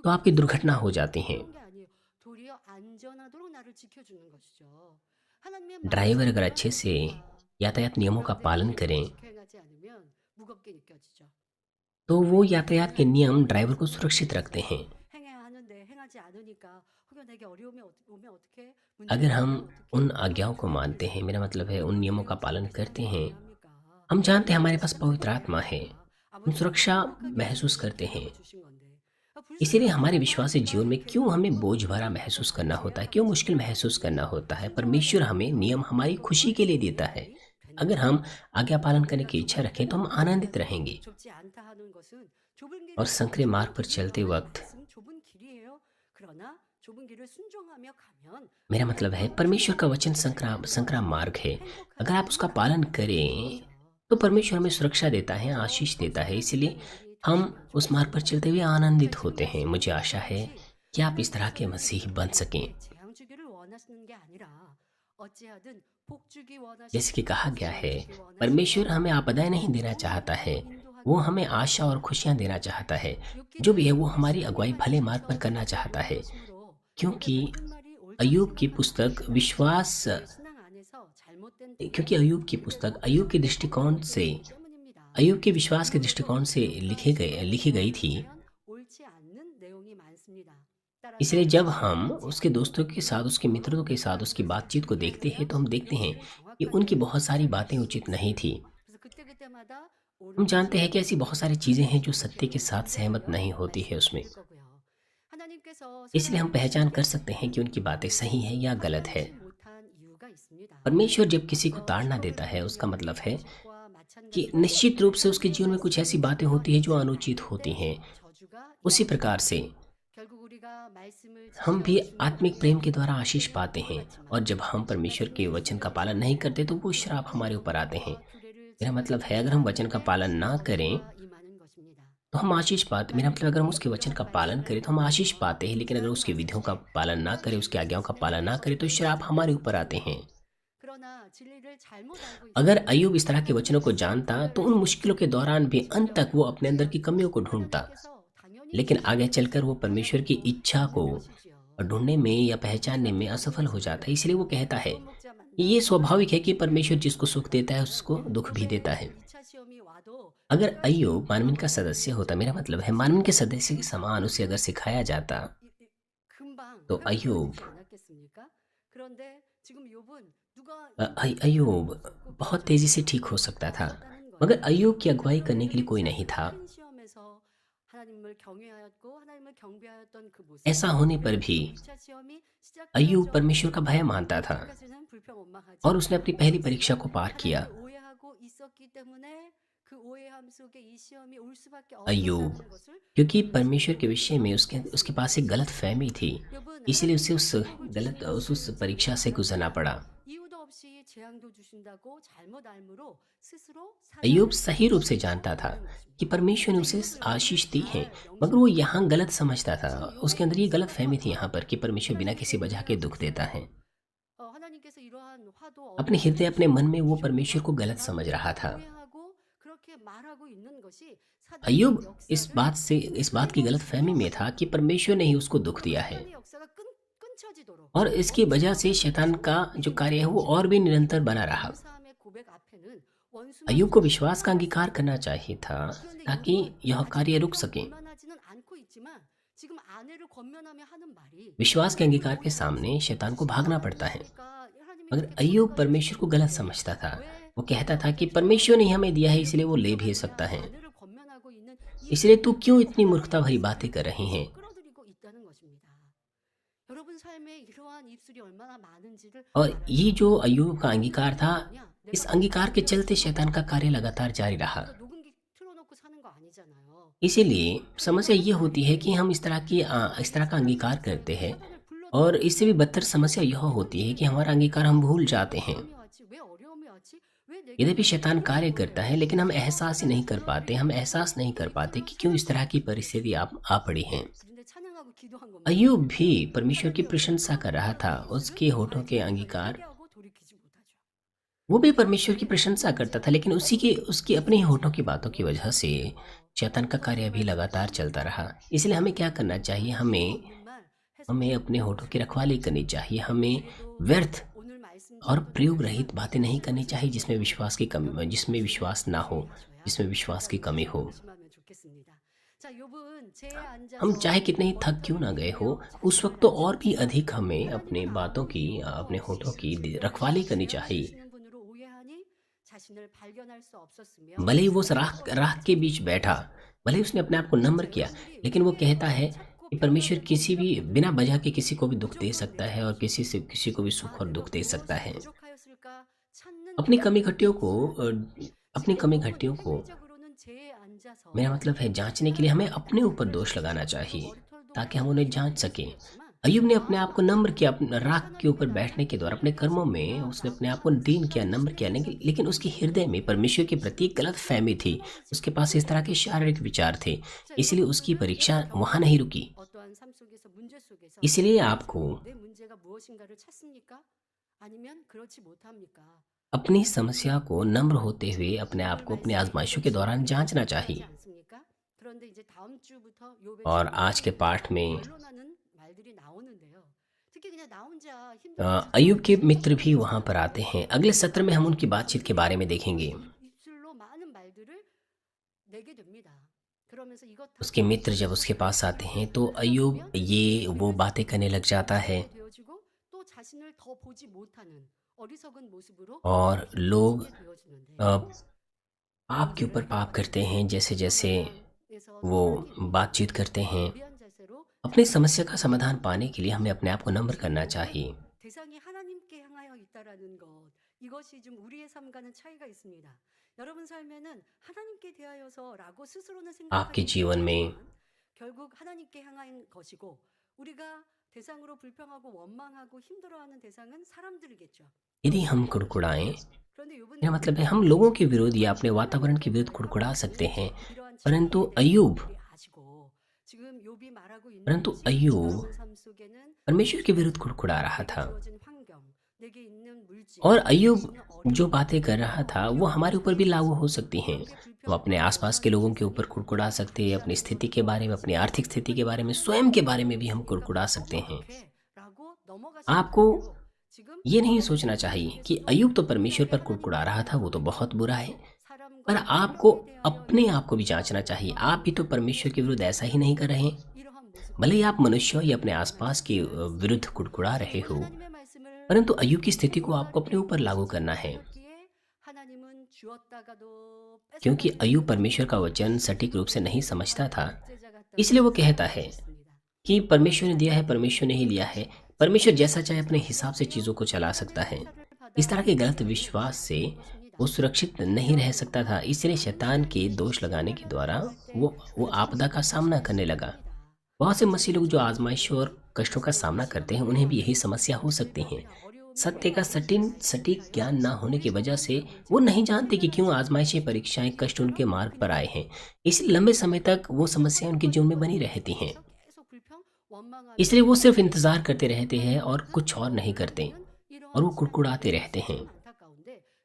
तो आपकी दुर्घटना हो जाती है। 하나님의 ड्राइवर 말씀을 अगर अच्छे से 따릅니다. यातायात नियमों का पालन 그런데 करें 지켜 행하지 않으면 무겁게 느껴지죠. तो वो यातायात के 하나님의 नियम ड्राइवर को 말씀을 सुरक्षित रखते हैं। 행해야 하는데 행하지 않으니까 혹여 내게 어려움이 오면 어떻게? अगर 문제가 हम 생기면 उन 어떻게? आज्ञाओं को 그렇게 मानते हैं, 해서 मेरा मतलब है उन 우리가 नियमों का 두려움을 पालन 가지지 करते 않는 게 हैं, 아니합니까? हम जानते हैं हमारे 하나님께서 पास 하는 पवित्र 게 आत्मा है, 아닙니까? हम 아버지가 सुरक्षा 행복하게 महसूस 하시려고 करते हैं। 자녀를 주신 건데 इसीलिए 불쌍히 हमारे 여기고 विश्वासी 우리가 जीवन में 이렇게 क्यों हमें बोझ 무겁고 भरा 또 महसूस करना होता है, क्यों 죄악하고 मुश्किल 짓밟고 महसूस करना 있으면 होता है? 순종하게 परमेश्वर हमें 하면서 नियम हमारी खुशी 즐거움을 के लिए 누리는 देता है। 사람이 되는 अगर हम 것입니다. आज्ञा पालन करने 우리가 की इच्छा 좁은 रखें तो 길을 हम आनंदित 원한다고 रहेंगे। 좁지 않다 하는 것은 좁은 और 길을 संकरे मार्ग 좁은 पर 길이에요. चलते 하나님 वक्त 말씀 좁은 길이에요. 그러나 좁은 길을 순종하며 가면 मेरा 그 मतलब है 길로 परमेश्वर का 충만하게 वचन संकरा 잘 संकरा 걸어가면 मार्ग है। अगर आप 행복하게 उसका पालन 나아갈 수 있는 करें 거죠. तो परमेश्वर हमें 그렇죠? सुरक्षा देता है, 더 आशीष देता है। 성장한 इसलिए 우리들이 हम 되시면 उस मार्ग पर 좋겠습니다. चलते हुए 제 आनंदित 지금 होते हैं। मुझे 말씀하신 आशा है 것이 कि आप इस तरह 하나님께서 के मसीह 우리에게 बन सकें। 이렇게 재앙 주기를 원하시는 게 아니라 어찌하든 복 주기 जैसे कि 원하시고 कहा गया 소망 है, 주기 परमेश्वर 원하시며 हमें आपदाएं नहीं देना 복 चाहता है, 누리도록 인도하기 वो हमें आशा और 원하십니다. खुशियां देना चाहता है। 욥기는 जो भी है वो हमारी 하나님의 अगुवाई 말이 भले मार्ग पर करना 지켜지도록 चाहता है, 원하시므로 क्योंकि 욥의 모든 말이 옳다고 अय्यूब की 생각하는 पुस्तक 것입니다. विश्वास 우리의 신앙 안에서 잘못된 क्योंकि 부분이 अय्यूब की 그대로 पुस्तक अय्यूब के 성경에 दृष्टिकोण 기록되어 से 있기 때문입니다. अय्यूब के विश्वास के 이후로도 दृष्टिकोण से 욥과 लिखी गई थी। 보면 옳지 않는 내용이 많습니다. इसलिए 따라서 जब हम 신뢰하지 उसके 않고 दोस्तों के साथ, उसके मित्रों के साथ उसकी बातचीत को देखते हैं 왜냐하면 तो हम देखते हैं 욥기는 कि 정확한 उनकी 내용을 बहुत सारी बातें 잘 उचित 알고 नहीं थी। 있습니다. 그래서 그때그때마다 हम 옳은 जानते हैं 것을 कि ऐसी बहुत सारी चीज़ें हैं जो सत्य के साथ सहमत 분별하여 नहीं होती है उसमें। 말씀을 드릴 거고요. 하나님께서 इसलिए हम 사람을 पहचान कर 쉽게 सकते हैं कि उनकी बातें सही है या गलत है। 판단치 못한 이유가 있습니다. परमेश्वर जब किसी को 먼저 ताड़ना 축복을 देता है उसका 받으면 मतलब है 자식과 कि 마찬가지로 निश्चित रूप से उसके जीवन में कुछ 하나님의 ऐसी बातें 말씀을 होती हैं जो 지키지 अनुचित 않을 होती 때 हैं। 저주가 उसी 임합니다. प्रकार से 결국 우리가 말씀을 हम भी 지켜 आत्मिक प्रेम के 순종하면 द्वारा आशीष 그때는 पाते 복을 हैं, 받지만 और जब हम परमेश्वर के 말씀을 वचन का 지키지 पालन 않을 नहीं 때 करते तो वो श्राप हमारे ऊपर आते हैं। 시험과 규례를 मेरा 지키지 मतलब है अगर हम वचन का 않을 पालन 때 ना करें 저주가 임하는 것입니다. तो हम आशीष पाते, मेरा मतलब अगर हम उसके वचन का 분명한 पालन करें 말씀을 तो हम आशीष 통해서 पाते हैं, लेकिन अगर 분명히 उसकी विधियों का 말씀을 पालन ना करें, उसकी 하나님의 आज्ञाओं का 말씀을 पालन ना करें तो 통해서 श्राप हमारे ऊपर आते 말씀을 हैं। 그러나 진리를 잘못 알고 अगर 있으면 अय्यूब इस तरह के वचनों को 하나님의 जानता 말씀을 तो उन मुश्किलों के दौरान भी अंत तक वो अपने अंदर की कमियों को ढूंढता, 하나님께서 당연히 लेकिन आगे 지켜야 चलकर वो 되는 परमेश्वर की 하나님도 इच्छा को 있는 것이지요. ढूंढने में या पहचानने में असफल हो जाता है। इसलिए वो कहता है 좋은 목자 कि ये 만나 स्वाभाविक है कि 하나님의 परमेश्वर 말씀을 जिसको सुख देता है 듣는 उसको 것은 दुख भी देता है। 2차 시험이 와도 अगर 그럴 अय्यूब 수 मानवीन 있도록 का सदस्य होता, मेरा मतलब है 그 मानवीन के 시험을 सदस्य के समान उसे अगर सिखाया जाता 금방 तो 회복되어지지 अय्यूब 않았겠습니까? 그런데 지금 욥은 누가 अय्यूब 있고 बहुत 그래서 तेजी से ठीक हो सकता था, 없었다는 मगर 거예요. अय्यूब की अगुवाई करने के लिए कोई 그런 नहीं था। 큰 시험에서 하나님을 경외하였고 하나님을 경배하였던 그 모습. ऐसा होने पर भी 2차 시험이 अय्यूब 시작되었죠. परमेश्वर का भय मानता था 아직까지는 불평원망하지 और उसने अपनी पहली परीक्षा को 않았지만 पार किया। 하나님을 오해하고 있었기 때문에 그 오해함 속에 이 시험이 올 수밖에 अय्यूब, 없었다는 것을 क्योंकि 보여주고 परमेश्वर के विषय में 있는 उसके 것입니다. पास एक गलत फहमी थी, 욥은 इसलिए उसे उस 하나님께서 복을 गलत 주시는 उस 것을 परीक्षा 잘못 से गुजरना 알았고 पड़ा। 이유도 없이 재앙도 주신다고 잘못 알므로 스스로 अय्यूब 사단을 सही रूप से 시험하고 जानता था 있는 कि 것입니다. परमेश्वर ने उसे 이것을 आशीष 여러분이 दी है, 잘 मगर वो 명심하셔야 यहाँ 돼요. गलत समझता था। 지금 उसके 욥의 अंदर ये गलत फहमी थी 일상과 यहाँ पर कि परमेश्वर बिना किसी 하나님께 वजह के दुख देता 이러한 है। 하나님께서 이러한 화도 अपने 어려움을 हृदय, अपने मन में वो 주시는 परमेश्वर को 것과 गलत समझ रहा था। 오해하고 그렇게 말하고 있는 것이 사단의 अय्यूब 역사를 इस बात की गलत फहमी में था कि परमेश्वर ने ही उसको दुख दिया है, 사단의 역사가 끊쳐지도록 और इसकी वजह से शैतान का जो कार्य है वो और भी निरंतर बना रहा। 감사함의 고백 앞에는 원수만 अय्यूब को 있어도 विश्वास का अंगीकार 상관없습니다. करना चाहिए था 그런데 ताकि 욥은 यह 아직 कार्य रुक 그런 सके। 원만하지는 않고 있지만 지금 아내를 권면하며 하는 말이 विश्वास के अंगीकार के 오해할 수 सामने 있는 शैतान को 것이다. भागना पड़ता है, 그러니까 하나님이 मगर 그렇게 अय्यूब 축복하여 परमेश्वर को गलत 주셨는데 समझता था। 왜 वो कहता था कि परमेश्वर ने हमें दिया है इसलिए वो ले भी सकता है, 아내를 권면하고 있는 이 इसलिए तू क्यों 모든 इतनी मूर्खता भरी 사람을 बातें कर रही हैं। 끌어들이고 있다는 것입니다. 여러분 삶에 이러한 입술이 얼마나 많은지를 और 알아야 ये जो 돼요. अय्यूब का अंगीकार था, 뭐냐? इस 내가 अंगीकार के चलते 녹음기 शैतान का कार्य लगातार जारी रहा। 우리가 녹음기 틀어놓고 사는 거 아니잖아요. इसीलिए समस्या ये होती है कि हम इस तरह का अंगीकार करते हैं, और इससे भी बदतर समस्या यह होती है कि हमारा अंगीकार हम भूल जाते हैं। यद्यपि शैतान कार्य करता है, लेकिन हम एहसास ही नहीं कर पाते, हम एहसास नहीं कर पाते कि क्यों इस तरह की परिस्थिति आ पड़ी है। अय्यूब भी परमेश्वर की प्रशंसा कर रहा था, उसके होठों के अंगीकार, वो भी परमेश्वर की प्रशंसा करता था, लेकिन उसकी अपने ही होठों की बातों की वजह से शैतान का कार्य भी लगातार चलता रहा। इसलिए हमें क्या करना चाहिए? हमें अपने होठों की रखवाली करनी चाहिए। हमें व्यर्थ और प्रयोग रहित बातें नहीं करनी चाहिए जिसमें विश्वास ना हो, जिसमें विश्वास की कमी हो। हम चाहे कितने ही थक क्यों ना गए हो, उस वक़्त तो और भी अधिक हमें अपनी बातों की अपने होठों की रखवाली करनी चाहिए। भले ही वो उस राख राख के बीच बैठा, भले ही उसने अपने आप को नम्र किया, लेकिन वो कहता है कि परमेश्वर किसी भी बिना वजह के किसी को भी दुःख दे सकता है और किसी को भी सुख और दुःख दे सकता है। अपनी कमी घटियों को अपनी कमी घटियों को मेरा मतलब है जाँचने के लिए हमें अपने ऊपर दोष लगाना चाहिए, ताकि हम उन्हें जाँच सकें। अय्यूब ने अपने आप को नम्र किया, राख के ऊपर बैठने के द्वारा अपने कर्मों में उसने अपने आप को दीन किया, नम्र किया, लेकिन उसके हृदय में परमेश्वर के प्रति एक गलतफ़हमी थी। उसके पास इस तरह के शारीरिक विचार थे, इसलिए उसकी परीक्षा वहाँ नहीं रुकी। इसलिए आपको अपनी समस्या को नम्र होते हुए अपने आप को अपनी आज़माइशों के दौरान जाँचना चाहिए। और आज के पाठ में अय्यूब के मित्र भी वहाँ पर आते हैं। अगले सत्र में हम उनकी बातचीत के बारे में देखेंगे। उसके मित्र जब उसके पास आते हैं तो अय्यूब ये वो बातें करने लग जाता है और लोग अ, पाप के ऊपर पाप करते हैं जैसे-जैसे वो बातचीत करते हैं। अपनी समस्या का समाधान पाने के लिए हमें अपने आप को नम्र करना चाहिए। 대상이 하나님께 향하여 있다라는 것, 이것이 좀 우리의 삶과는 차이가 있습니다. 여러분 삶에는 하나님께 대하여서라고 스스로는 आपके 생각하기 जीवन में 쉽지만 결국 하나님께 향한 것이고 우리가 대상으로 불평하고 원망하고 힘들어하는 대상은 사람들이겠죠. यदि हम कुड़कुड़ाएँ, 그런데 욥은 मेरा मतलब है हम लोगों के विरुद्ध या अपने वातावरण के विरुद्ध कुड़कुड़ा सकते हैं, 이러한 परंतु 질문에 대해서 अय्यूब 여러분들이 아시고 지금 욥이 말하고 있는 परंतु 것이 अय्यूब 여러분 삶 속에는 परमेश्वर के विरुद्ध कुड़कुड़ा रहा 내게 था। 주어진 환경, 내게 있는 물질, और 내게 अय्यूब 있는 जो 어려움, बातें कर रहा था वो हमारे ऊपर भी लागू हो सकती हैं। 여러분께 हम अपने 불평하고 आसपास के 원하는 लोगों के 대상이 ऊपर कुड़कुड़ा सकते हैं, अपनी स्थिति के बारे में, अपनी आर्थिक स्थिति के बारे में, 하나님은 स्वयं के बारे 그렇게 में भी हम 그러니까 कुड़कुड़ा सकते हैं। 그래라고 넘어가시면 안 आपको 되고 지금 ये नहीं सोचना 여러분들의 चाहिए 삶 कि 속에서도 अय्यूब तो परमेश्वर 분명히 पर कुड़कुड़ा रहा था, वो तो बहुत बुरा है। पर 사람과 आपको 대상에 대하여 अपने आप को भी 이렇게 जाँचना चाहिए। 원망하고 आप भी तो परमेश्वर के विरुद्ध ऐसा ही नहीं कर रहे हैं। 이러한 भले ही 모습들이 आप मनुष्यों या अपने 여러분 आसपास 삶에 के 있지 않습니까? विरुद्ध कुड़कुड़ा रहे 지금 हो, 하나님의 말씀을 परंतु अय्यूब की स्थिति को आपको अपने 올바르게 ऊपर लागू 읽으시지 करना है। 못하였기에 하나님은 주었다가도 क्योंकि अय्यूब 뺏어가시는 परमेश्वर का वचन 그런 सटीक रूप से नहीं समझता 하나님의 था, 독재자 इसलिए 같다고 वो कहता 생각할 है 수 있습니다. कि 여러분 परमेश्वर ने दिया है, 삶에 परमेश्वर ने ही लिया है। परमेश्वर 지금 जैसा चाहे अपने हिसाब से 어렵거든요. चीज़ों को चला सकता 하나님의 है। 역사를 इस 받아 तरह के गलत 이겨낼 विश्वास 수 से 있는 것입니다. वो सुरक्षित नहीं रह सकता था, इसलिए शैतान के दोष लगाने के द्वारा वो आपदा का सामना करने लगा। बहुत से मसीह लोग जो आजमाइशों और कष्टों का सामना करते हैं, उन्हें भी यही समस्या हो सकती है। सत्य का सटीक ज्ञान ना होने की वजह से वो नहीं जानते कि क्यों आजमाइशें, परीक्षाएं, कष्ट उनके मार्ग पर आए हैं। इसलिए लंबे समय तक वो समस्याएं उनके जीवन में बनी रहती हैं। इसलिए वो सिर्फ इंतज़ार करते रहते हैं और कुछ और नहीं करते, और वो कुड़कुड़ाते रहते हैं।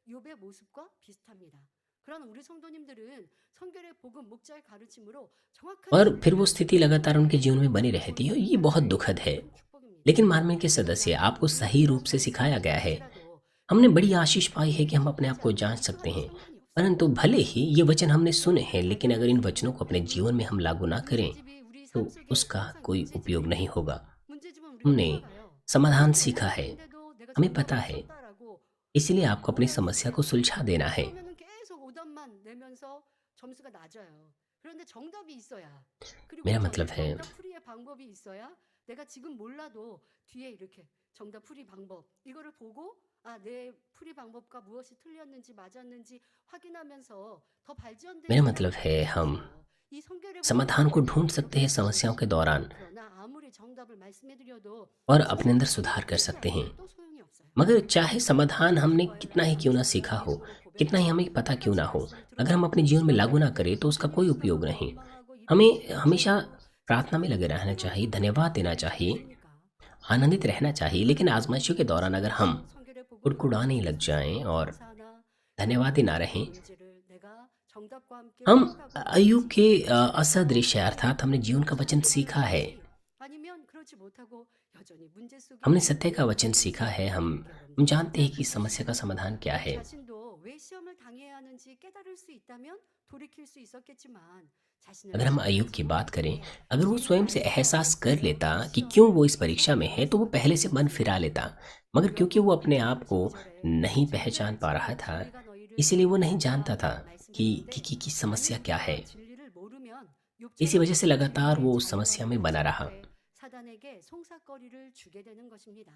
욥의 모습과 비슷합니다. 그러나 우리 성도님들은 성결의 복음 목자의 가르침으로 정확한 और फिर वो 진리를 स्थिति लगातार उनके जीवन में बनी रहती है, ये बहुत दुखद है। लेकिन मार्मिन के सदस्य, आपको सही रूप से सिखाया गया है। हमने बड़ी आशीष पाई है कि हम अपने आप को जांच सकते हैं, परंतु भले ही ये वचन हमने सुने हैं, लेकिन अगर इन वचनों को अपने जीवन में हम लागू ना करें तो उसका कोई उपयोग नहीं होगा। हमने समाधान सीखा है, हमें पता है, इसलिए आपको अपनी समस्या को सुलझा देना है। 그러면은 계속 오답만 내면서 점수가 낮아요. 그런데 정답이 있어야 그리고 मेरा मतलब है 정답 풀이의 방법이 있어야 내가 지금 몰라도 뒤에 이렇게 정답 풀이 방법 이거를 보고 내 풀이 방법과 무엇이 틀렸는지 맞았는지 확인하면서 더 발전된 मेरा मतलब है हम 이 성결의 समाधान को ढूंढ सकते हैं समस्याओं के दौरान और अपने अंदर सुधार कर सकते हैं। मगर चाहे समाधान हमने कितना ही क्यों ना सीखा हो, कितना ही हमें पता क्यों ना हो, अगर हम अपने जीवन में लागू ना करें तो उसका कोई उपयोग नहीं। हमें हमेशा प्रार्थना में लगे रहना चाहिए, धन्यवाद देना चाहिए, आनंदित रहना चाहिए। लेकिन आजमाइशों के दौरान अगर हम कुड़कुड़ाने लग जाएं और धन्यवादी ना रहें, हम अय्यूब के असदृश है, अर्थात हमने जीवन का वचन सीखा है। 아니면 그렇지 못하고 여전히 문제 हमने 속에 सत्य का वचन 있는 सीखा है। 것을 हम 느껴갑니다. जानते हैं कि समस्या का समाधान क्या 아이유 है। 자신도 왜 시험을 당해야 하는지 깨달을 수 있다면 돌이킬 수 있었겠지만 자신을 अगर हम अय्यूब की 비판하지 बात करें, 못해 अगर वो 뒤를 स्वयं से 알리려 एहसास कर 애쓰며 लेता कि क्यों 시험을 वो इस परीक्षा में है, तो वो 계속했습니다. पहले से मन फिरा लेता। मगर क्योंकि वो अपने आप को 12절에 नहीं पहचान पा रहा 진리를 था, 진리가 너희를 इसीलिए वो नहीं जानता था 인도하리라 말씀하셨는데 कि समस्या क्या है। 아유부가 진리를 모르면 इसी 욥처럼 वजह से लगातार 진리의 वो उस समस्या 자유와는 में बना रहा। 정반대 사단에게 송사거리를 주게 되는 것입니다.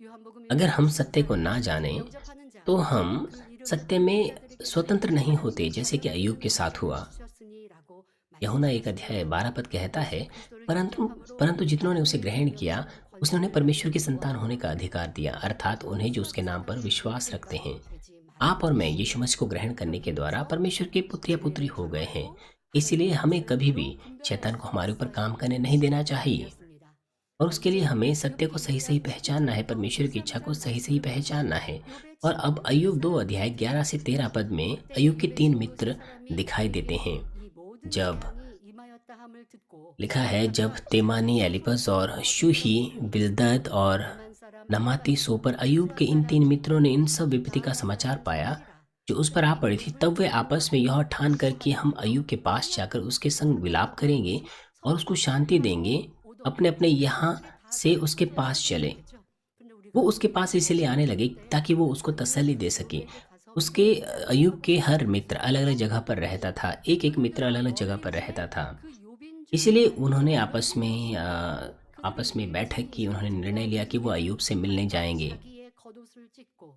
요한복음 अगर 1장 हम सत्य को 24절 ना जानें, 영접하는 तो 자 हम 그 이름을 सत्य 받는 में 자들에게 स्वतंत्र 주시는 नहीं 자는 होते, जैसे कि अय्यूब के साथ 자유를 हुआ। 주셨으니라고 यूहन्ना 1 अध्याय 말씀하셨습니다. 12 पद कहता है, 예수 그리스도를 परंतु 영접함으로 परंतु जिन्होंने उसे 하나님의 ग्रहण किया, 자녀되시는 उसने उन्हें 권세를 परमेश्वर की 받은 संतान होने 자와 का अधिकार दिया, अर्थात उन्हें जो उसके नाम पर विश्वास रखते हैं। 되지 आप और मैं 말아주시니 यीशु मसीह को ग्रहण करने के द्वारा 그분께서 परमेश्वर के पुत्र या पुत्री 죄 हो गए हैं। 정하고 इसलिए 하나님의 हमें कभी भी 자녀로 분별할 शैतान को 수 हमारे ऊपर काम करने 있어야 नहीं देना चाहिए, 말씀이었습니다. और उसके लिए हमें सत्य को 욥기 सही सही 2장 पहचानना है, 12절부터 परमेश्वर की इच्छा को 13절 सही सही 말씀을 पहचानना 보면 है। 욥의 और अब 친구인 अय्यूब 2 अध्याय 사람들이 11 से 13 पद में 그때 अय्यूब के 욥의 3 친구 세 मित्र 사람이 दिखाई देते 그에게 हैं। 이 모든 जब 재앙이 임하였다 함을 듣고 लिखा है, जब 가서 तेमानी, 자기가 एलिपज 소유한 और 것을 शूही, बिल्दद 얻어내고 और 대만 사람 नमाती 엘리바스, सोपर अय्यूब के इन 수아 3 사람 मित्रों ने इन सब 빌닷, विपत्ति का 나아라 समाचार 사람 पाया 토비라 जो उस पर आ पड़ी थी। 그들이 तब वे 욥을 आपस में यह 두려워하고 ठान कर कि हम 하나님으로 अय्यूब के पास जाकर उसके संग विलाप 언약하고 करेंगे और उसको 서로 शांति देंगे, 화해하고 अपने अपने 얻어내고 यहाँ 그들이 다 से 같이 उसके 이제 पास चले। 상종하겠죠. 근데 वो 우리가 उसके पास इसलिए आने लगे 그때 ताकि वो उसको तसल्ली दे सके। 욥에게 가서 उसके अय्यूब के 상담하고 हर मित्र अलग अलग जगह पर रहता था, एक एक मित्र अलग 그들은 अलग जगह 너희 पर रहता 중에 था। 그 욥인 줄 इसीलिए उन्होंने 알면서 आपस 그들이 में बैठक की, उन्होंने 욥의 निर्णय लिया कि वो 친구인 अय्यूब से मिलने 엘리바스와 जाएंगे। 자기의 겉옷을 찢고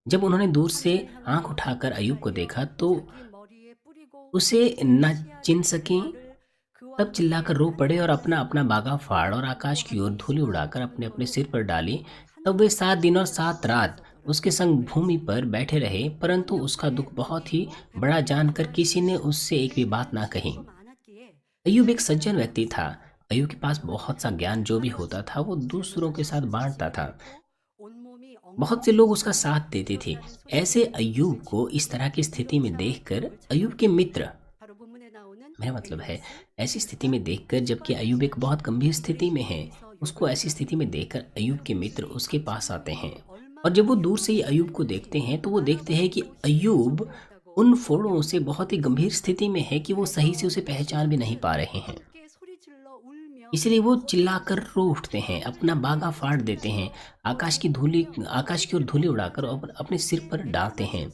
जब उन्होंने दूर से 하늘을 आंख 향하여 उठाकर 불을 अय्यूब को 날려 देखा तो 자기 머리에 뿌리고 उसे 그의 न चिन 치아에 सके, 말을 그와 तब चिल्लाकर 함께 रो पड़े और अपना 하늘에서 अपना बागा फाड़ और आकाश की ओर धूलि उड़ाकर अपने अपने सिर पर डाली। तब वे 7 दिन और 7 रात उसके संग भूमि पर बैठे रहे, परंतु उसका दुख बहुत ही बड़ा जानकर किसी ने उससे एक भी बात ना कही। अय्यूब एक सज्जन व्यक्ति था। अय्यूब के पास बहुत सा ज्ञान जो भी होता था वो दूसरों के साथ बांटता था। बहुत से लोग उसका साथ देते थे। ऐसे अय्यूब को इस तरह की स्थिति में देखकर अय्यूब के मित्र, मेरा मतलब है ऐसी स्थिति में देखकर, जबकि अय्यूब एक बहुत गंभीर स्थिति में है, उसको ऐसी स्थिति में देखकर अय्यूब के मित्र उसके पास आते हैं। और जब वो दूर से ही अय्यूब को देखते हैं तो वो देखते हैं कि अय्यूब उन फोड़ों से बहुत ही गंभीर स्थिति में है कि वो सही से उसे पहचान भी नहीं पा रहे हैं। इसलिए वो चिल्लाकर रो उठते हैं, अपना बागा फाड़ देते हैं, आकाश की ओर धूलि उड़ाकर और अपने सिर पर डालते हैं।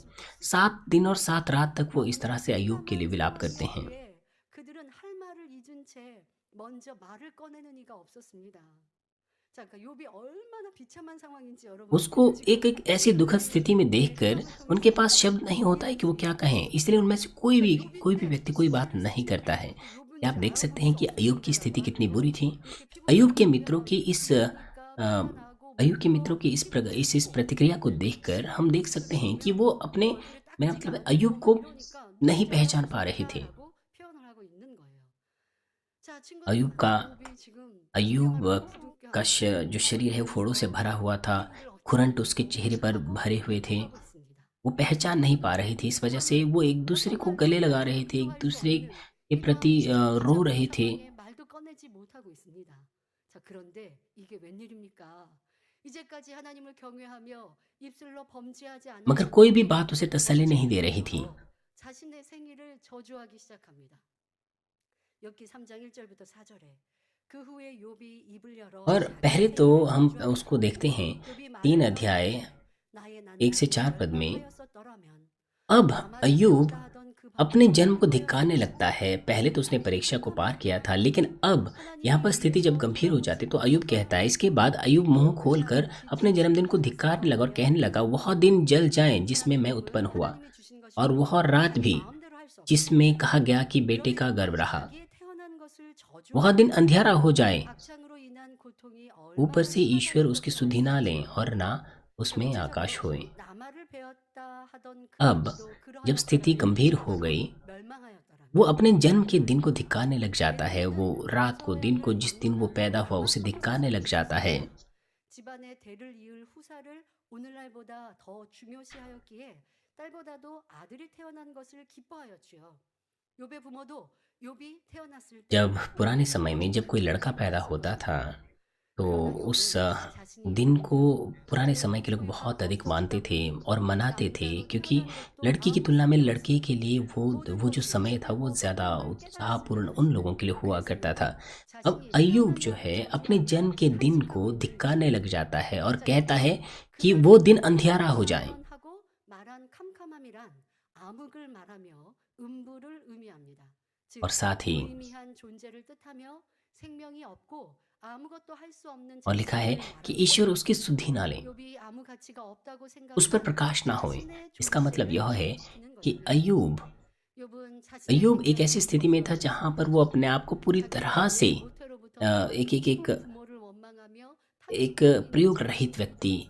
7 दिन और 7 रात तक वो इस तरह से अय्यूब के लिए विलाप करते हैं। 그들은 할 말을 잊은 채 먼저 말을 꺼내는 이가 없었습니다. 자, 그러니까 욥이 얼마나 비참한 상황인지 여러분 उसको एक एक ऐसी दुखद स्थिति में देखकर उनके पास शब्द नहीं होता है कि वो क्या कहें, इसलिए उनमें से कोई भी व्यक्ति कोई बात नहीं करता है। क्या आप देख सकते हैं कि अय्यूब की स्थिति कितनी बुरी थी। अय्यूब के मित्रों की इस प्रतिक्रिया को देखकर हम देख सकते हैं कि वो अपने, मेरा मतलब है, अय्यूब को नहीं पहचान पा रहे थे। अय्यूब का जो शरीर है फोड़ों से भरा हुआ था, खुरंट उसके चेहरे पर भरे हुए थे, वो पहचान नहीं पा रहे थे। इस वजह से वो एक दूसरे को गले लगा रहे थे, एक दूसरे के प्रति रो रहे थे। 말도 꺼내지 못하고 있습니다. 자, 그런데 이게 웬일입니까? 이제까지 하나님을 경외하며 입술로 범죄하지 않은 मगर कोई भी बात उसे तसल्ली नहीं दे रही थी। 자신의 생일을 저주하기 시작합니다. 욥기 3장 1절부터 4절에 그 후에 욥이 입을 열어 और पहले तो हम उसको देखते हैं 3 अध्याय 1 से 4 पद में। अब अय्यूब अपने जन्म को धिक्कारने लगता है। पहले तो उसने परीक्षा को पार किया था, लेकिन अब यहाँ पर स्थिति जब गंभीर हो जाती तो अय्यूब कहता है, इसके बाद अय्यूब मुंह खोलकर अपने जन्मदिन को धिक्कारने लगा और कहने लगा, वह दिन जल जाए जिसमें मैं उत्पन्न हुआ, और वह रात भी जिसमें कहा गया कि बेटे का गर्भ रहा। वह दिन अंधियारा हो जाए, ऊपर से ईश्वर उसकी सुधि ना लें और ना उसमें आकाश होए। अब जब स्थिति गंभीर हो गई, वो अपने जन्म के दिन को धिक्कारने लग जाता है। वो रात को, दिन को, जिस दिन वो पैदा हुआ उसे धिक्कारने लग जाता है। 집안의 대를 이을 후사를 오늘날보다 더 중요시하였기에 딸보다도 아들이 태어난 것을 기뻐하였지요. 욥의 부모도 욥이 태어났을 때 जब पुराने समय में जब कोई लड़का पैदा होता था तो उस दिन को पुराने समय के लोग बहुत अधिक मानते थे और मनाते थे, क्योंकि लड़की की तुलना में लड़के के लिए वो जो समय था वो ज़्यादा उत्साहपूर्ण उन लोगों के लिए हुआ करता था। अब अय्यूब जो है अपने जन्म के दिन को धिक्कारने लग जाता है और कहता है कि वो दिन अंधियारा हो जाए। 하고 말한 캄캄함이란 암흑을 말하며 음부를 의미합니다. 즉 और साथ ही 무의미한 존재를 뜻하며 생명이 없고 아무것도 할 수 없는 और लिखा है 자신을 कि 말하는 ईश्वर 것입니다. उसकी सुधि ना लें, 욥이 आ무 가치가 없다고 उस पर 생각한 प्रकाश ना होए। 자신의 इसका मतलब 존재를 यह है 인식시키는 कि 것입니다. 욥은 자신의 अय्यूब एक ऐसी 존재를 स्थिति में था 거부하며 जहाँ पर वो अपने आप को पूरी 자기가 तरह 온 से 모태로부터 एक 깊은 부모를 원망하며 एक 탄식하고 있는 प्रयोग 자신을 रहित व्यक्ति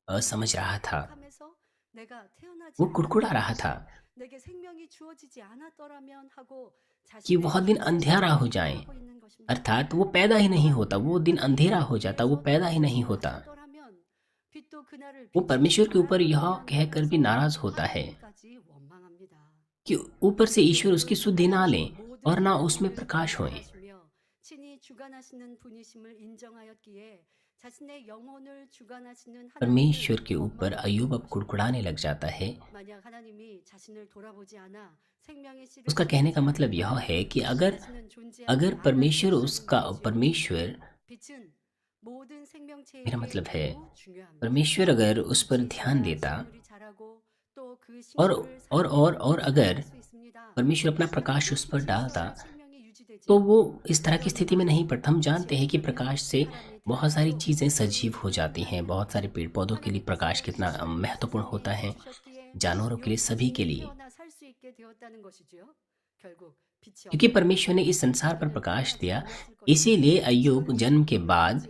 समझ रहा था। 하면서 내가 태어나지 वो कुड़कुड़ा रहा था 않았더라면 내게 생명이 주어지지 않았더라면 하고 कि 자신의 वह दिन अंधेरा हो 존재를 जाए, 하고 있는 것입니다. अर्थात वो पैदा ही नहीं होता, वो दिन अंधेरा हो जाता, वो पैदा ही नहीं होता। 않았더라면 빛도 그날을 वो 비추지 परमेश्वर के ऊपर यह 않았더라면 कहकर भी 하면서 नाराज होता है 하나님까지 원망합니다. कि ऊपर से ईश्वर उसकी सुधि ना लें 모든 और ना 생명을 उसमें प्रकाश होए। 주관하시며 친히 주관하시는 분이심을 인정하였기에 자신의 영혼을 주관하시는 परमेश्वर 하나님을 के ऊपर 원망하는 अय्यूब अब 것입니다. कुड़कुड़ाने लग जाता है। 만약 하나님이 자신을 돌아보지 않아 생명의 씨를 उसका कहने का 주시지 मतलब यह 않으면 है कि अगर 자신은 존재하지 अगर 않았다는 परमेश्वर 것이지요. परमेश्वर 빛은 모든 생명체에게 मेरा मतलब है 매우 중요합니다. परमेश्वर अगर उस पर 빛이 ध्यान 있어야 देता 식물이 자라고 또 그 और 식물을 और अगर 살릴 수 있습니다. परमेश्वर अपना प्रकाश उस पर 빛이 डालता 있어야 생명이 유지되지요. तो वो इस तरह की स्थिति में नहीं पड़ता। हम जानते हैं कि प्रकाश से बहुत सारी चीज़ें सजीव हो जाती हैं, बहुत सारे पेड़ पौधों के लिए प्रकाश कितना महत्वपूर्ण होता है, जानवरों के लिए, सभी के लिए। 태어나 살 수 있게 되었다는 것이지요. 결국 빛이 क्योंकि 없는 परमेश्वर ने इस संसार पर प्रकाश दिया, इसीलिए अय्यूब जन्म के बाद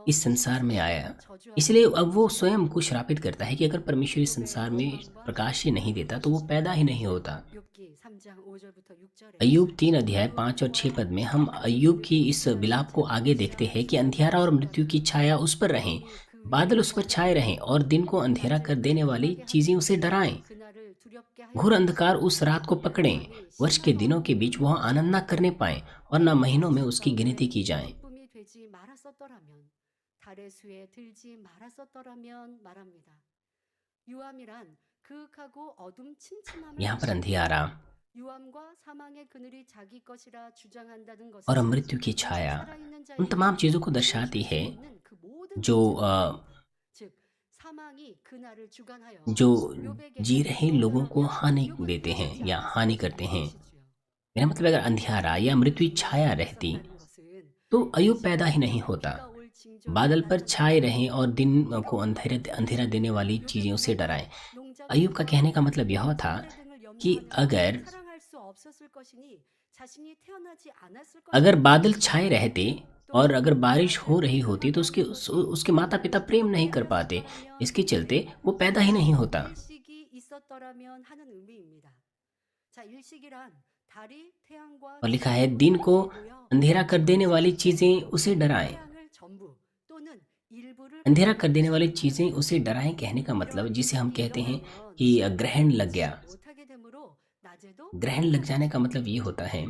इस संसार में आया। इसलिए अब वो स्वयं को श्रापित करता है कि अगर परमेश्वर इस संसार में प्रकाश ही नहीं देता तो वो पैदा ही नहीं होता। 욥기 3장 5절부터 6절에 अय्यूब 3 अध्याय 5 और 6 पद में हम अय्यूब की इस विलाप को आगे देखते हैं कि अंधियारा और मृत्यु की छाया उस पर रहें, बादल उस पर छाए रहें और दिन को अंधेरा कर देने वाली चीजें उसे डराएं। 그날을 두렵게 घोर अंधकार उस रात को पकड़ें, वर्ष के दिनों के बीच वह आनंद न करने पाए और न महीनों में उसकी गिनती की जाए। 기쁨이 되지 말았었더라면 달의 수에 들지 말았었더라면 말합니다. 유암이란 그윽하고 어둠 침침함을 यहाँ पर अंधियारा 유암과 사망의 그늘이 자기 것이라 주장한다는 것은 और मृत्यु की छाया 살아있는 उन 자에게 तमाम चीज़ों को दर्शाती है 있는 그 모든 जो 존재들, 즉 사망이 그날을 주관하여 जो 욥에게 जी रहे लोगों को हानि 욥을 देते हैं 보호하지 या 않았을 हानि करते हैं। 것이지요. मेरा मतलब अगर अंधियारा या मृत्यु छाया रहती तो अय्यूब पैदा ही नहीं होता। बादल पर छाए रहें और दिन को अंधेरा देने वाली चीज़ें उसे डराएं। अय्यूब का कहने का मतलब यह था कि अगर बादल छाए रहते और अगर बारिश हो रही होती तो उसके माता पिता प्रेम नहीं कर पाते, इसके चलते वो पैदा ही नहीं होता। और लिखा है दिन को अंधेरा कर देने वाली चीजें उसे डराएं। अंधेरा कर देने वाली चीजें उसे डराएं कहने का मतलब, जिसे हम कहते हैं कि ग्रहण लग गया। ग्रहण लग जाने का मतलब ये होता है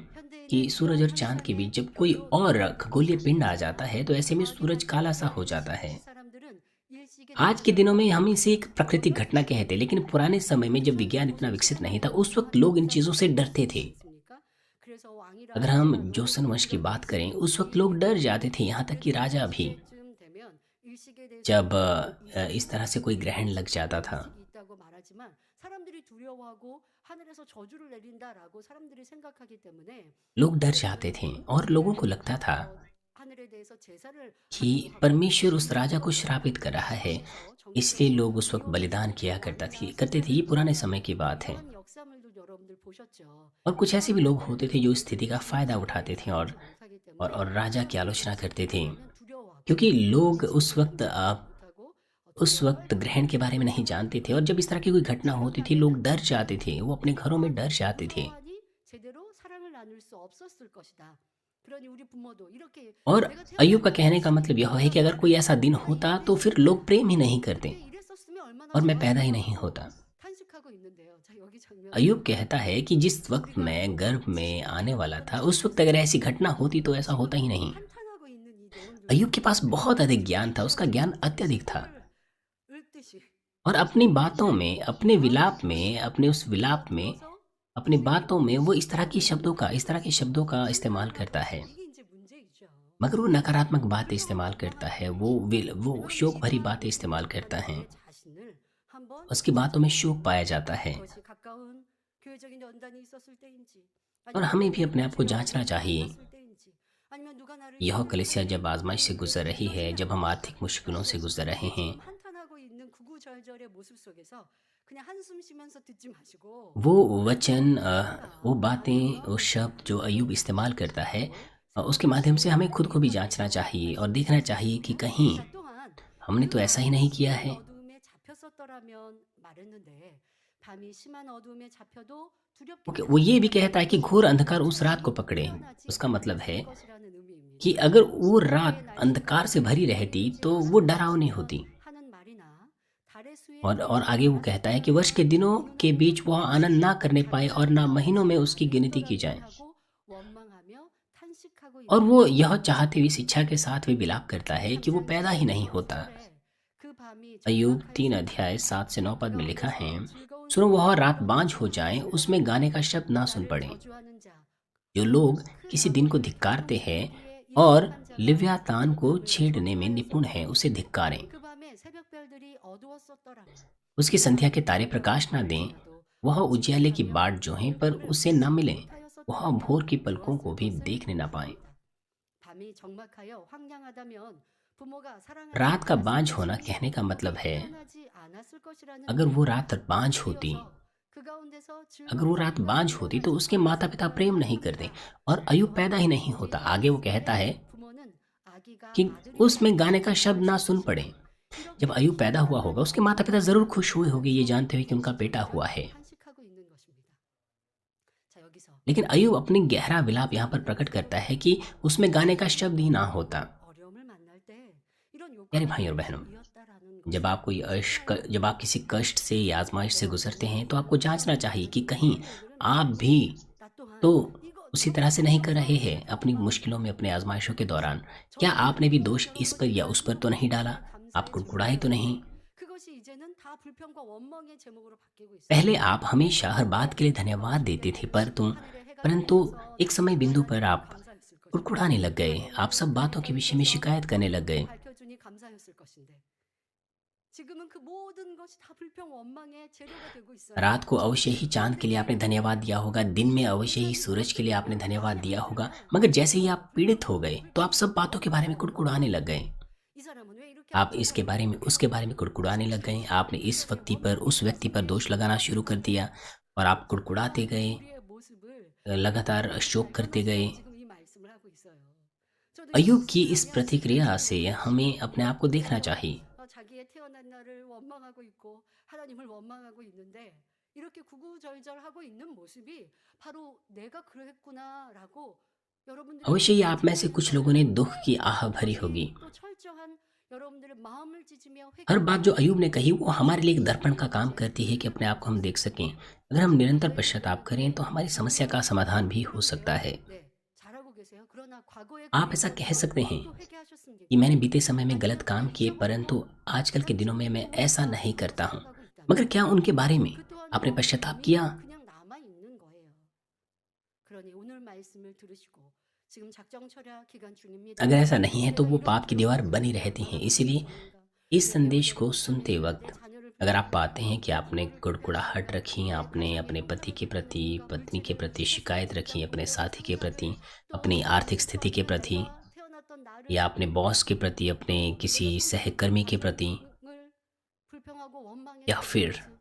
कि सूरज और चांद के बीच जब कोई और खगोलीय पिंड आ जाता है तो ऐसे में सूरज काला सा हो जाता है। आज के दिनों में हम इसे एक प्राकृतिक घटना कहते हैं, लेकिन पुराने समय में जब विज्ञान इतना विकसित नहीं था उस वक्त लोग इन चीजों से डरते थे। अगर हम जोसन वंश की बात करें, उस वक्त लोग डर जाते थे, यहाँ तक कि राजा भी, जब इस तरह से कोई ग्रहण लग जाता था। लोग डर जाते थे और लोगों को लगता था कि परमेश्वर उस राजा को श्रापित कर रहा है, इसलिए लोग उस वक्त बलिदान किया करते थे। ये पुराने समय की बात है। और कुछ ऐसे भी लोग होते थे जो इस स्थिति का फायदा उठाते थे और राजा की आलोचना करते थे, क्योंकि लोग उस वक्त ग्रहण के बारे में नहीं जानते थे। और जब इस तरह की कोई घटना होती थी लोग डर जाते थे, वो अपने घरों में डर जाते थे। और अय्यूब का कहने का मतलब यह है कि अगर कोई ऐसा दिन होता तो फिर लोग प्रेम ही नहीं करते और मैं पैदा ही नहीं होता। अय्यूब कहता है कि जिस वक्त मैं गर्भ में आने वाला था उस वक्त अगर ऐसी घटना होती तो ऐसा होता ही नहीं। अय्यूब के पास बहुत अधिक ज्ञान था, उसका ज्ञान अत्यधिक था। 책을 읽듯이 और अपनी बातों में, अपने विलाप में, अपने उस विलाप में, 읽어서 अपनी 책에 बातों में वो इस तरह के शब्दों का इस्तेमाल 몰입을 करता 하고 है। 이게 인제 문제이죠. मगर वो नकारात्मक बातें इस्तेमाल 불평하고 करता है, 원망하는 वो 그런 शोक भरी 지가 बातें इस्तेमाल करता है। 내 자신을 한번 उसकी बातों में शोक 살펴보고 पाया जाता है। 그것이 가까운 교회적인 연단이 있었을 때인지 और 아니면 हमें भी 내가 अपने आप को 주의 जाँचना 어려움을 चाहिए। 만났을 때인지 아니면 누가 나를 यह 때문에 कलीसिया 상처를 जब आज़माइश से 줬을 गुज़र 때인지 रही है, 이것이 जब हम 아니라 आर्थिक मुश्किलों से गुज़र रहे हैं, 지금 한탄하고 있는 구구절절의 모습 속에서 그냥 한숨 쉬면서 듣지 마시고 वो वचन वो 아니면 बातें, वो शब्द जो अय्यूब इस्तेमाल करता है उसके माध्यम से हमें खुद को भी जाँचना चाहिए और देखना चाहिए कि कहीं 자 또한 हमने 그 तो ऐसा ही 밤이 नहीं किया 심한 है। 어두움에 잡혔었더라면 말했는데 밤이 심한 어두움에 잡혀도 두렵게 ओके, वो ये भी कहता है कि घोर अंधकार उस रात को पकड़े। 태어나지 उसका मतलब है 않았을 것이라는 의미입니다. कि अगर वो 그의 रात 날씨가 अंधकार से भरी रहती तो 멸시할 वो डरावनी 것이며 होती। 하는 말이나 달의 수에 और आगे वो कहता है कि वर्ष के दिनों के बीच वह आनंद ना करने पाए और ना महीनों में उसकी गिनती की जाए। 하고 원망하며 탄식하고 और 있는 वो यह चाहते हुए शिक्षा के साथ भी विलाप करता है कि वो पैदा ही नहीं होता। 그 밤이 अय्यूब 적막하여 3 अध्याय 7 से 9 पद में लिखा है, 즐거운 सुनो वह 소리를 रात बाँझ हो 듣는 जाए, 자들아, उसमें गाने का शब्द ना सुन 나를 पड़े। 저주하는 자, जो लोग 큰 किसी दिन को 악을 धिक्कारते हैं 감추기에 और 익숙한 자가 लिव्यातान को 그를 छेड़ने में निपुण 저주하였으며 है, उसे धिक्कारें। 그 밤에 새벽별들이 어두웠었더라면 उसकी संध्या के तारे प्रकाश ना दें, वह उजियाले की बाट जो हैं पर उसे न मिलें, वह भोर की पलकों को भी देखने न पाएं। 밤이 적막하여 황량하다면 부모가 사랑하지 रात का 않았을 बाँझ होना 것이니 कहने का मतलब है, 태어나지 않았을 것이라는 अगर वो 의미입니다. रात बाँझ होती, 이어서 그 가운데서 अगर वो 즐거운 रात 소리가 बाँझ होती तो उसके माता पिता प्रेम नहीं करते और अय्यूब पैदा ही नहीं होता। आगे वो कहता है 부모는 아기가 कि 아들이 उसमें गाने का शब्द ना सुन पड़े। जब अय्यूब पैदा हुआ होगा, उसके माता पिता ज़रूर खुश हुए होंगे ये जानते हुए कि उनका बेटा हुआ है। 탄식하고 있는 것입니다. 자 여기서 लेकिन अय्यूब अपनी गहरा विलाप यहाँ पर प्रकट करता है कि उसमें गाने का शब्द ही ना होता। 어려움을 만날 때 이런 प्यारे 요구가 भाई और बहनों, 이었다라는 जब आप कोई जब आप किसी कष्ट से या आजमाइश से गुजरते हैं तो आपको जांचना चाहिए कि कहीं आप भी तो उसी तरह से नहीं कर रहे हैं अपनी मुश्किलों में, अपने आजमाइशों के दौरान। क्या आपने भी दोष इस पर या उस पर तो नहीं डाला? आप कुड़कुड़ाए तो नहीं? 그것이 이제는 다 불평과 원망의 제목으로 바뀌고 있어요. पहले आप हमेशा हर बात के लिए धन्यवाद देते थे, परंतु एक समय बिंदु पर आप 감사했을 것이고 कुड़कुड़ाने लग गए। आप सब बातों के विषय में शिकायत करने लग गए। 밝혀주니 감사했을 것인데 지금은 그 모든 것이 다 불평 원망의 재료가 되고 있어요. रात को अवश्य ही चांद के लिए आपने धन्यवाद दिया होगा, दिन में अवश्य ही सूरज के लिए आपने धन्यवाद दिया होगा, मगर जैसे ही आप पीड़ित हो गए तो आप सब बातों के बारे में कुड़कुड़ाने लग गए। 이 सा람은 왜 이렇게 आप इसके बारे में, उसके बारे में कुड़कुड़ाने लग गए। आपने इस व्यक्ति पर, उस व्यक्ति पर दोष लगाना शुरू कर दिया और आप कुड़कुड़ाते गए, 우리의 모습을 लगातार शोक करते गए। 지금 이 말씀을 하고 있어요. 저도 अय्यूब की 이 इस 자기 प्रतिक्रिया से 자신을 हमें अपने आप को देखना चाहिए। 자기의 태어난 날을 원망하고 있고 하나님을 원망하고 있는데 이렇게 구구절절하고 있는 모습이 바로 내가 그랬구나라고 여러분들이 अवश्य ही आप में से कुछ लोगों ने दुख की आह भरी होगी। 또 철저한 여러분들의 마음을 찢으며 हर बात जो अय्यूब ने कही वो हमारे लिए एक दर्पण का काम करती है कि अपने आप को हम देख सकें। अगर हम निरंतर पश्चाताप करें तो हमारी समस्या का समाधान भी हो सकता है। 네, 잘하고 계세요. 그러나 과거에 आप ऐसा कह सकते हैं 또 회개하셨습니까? कि मैंने बीते समय में गलत काम किए, परंतु आजकल के दिनों में मैं ऐसा नहीं करता हूँ। मगर क्या उनके बारे में 그 또한 आपने पश्चाताप किया? 그냥 남아 있는 거예요. 그러니 오늘 말씀을 들으시고 지금 작정 철야 기간 중입니다. अगर ऐसा नहीं है तो वो पाप की दीवार बनी रहती हैं। इसलिए इस संदेश को सुनते वक्त अगर आप पाते हैं कि आपने कुड़कुड़ाहट रखी, आपने अपने पति के प्रति, पत्नी के प्रति शिकायत रखी, अपने साथी के प्रति, अपनी आर्थिक स्थिति के प्रति, 태어났던 나를 या अपने बॉस के प्रति, अपने किसी सहकर्मी के प्रति, 불평하고 원망했던 या फिर 모습,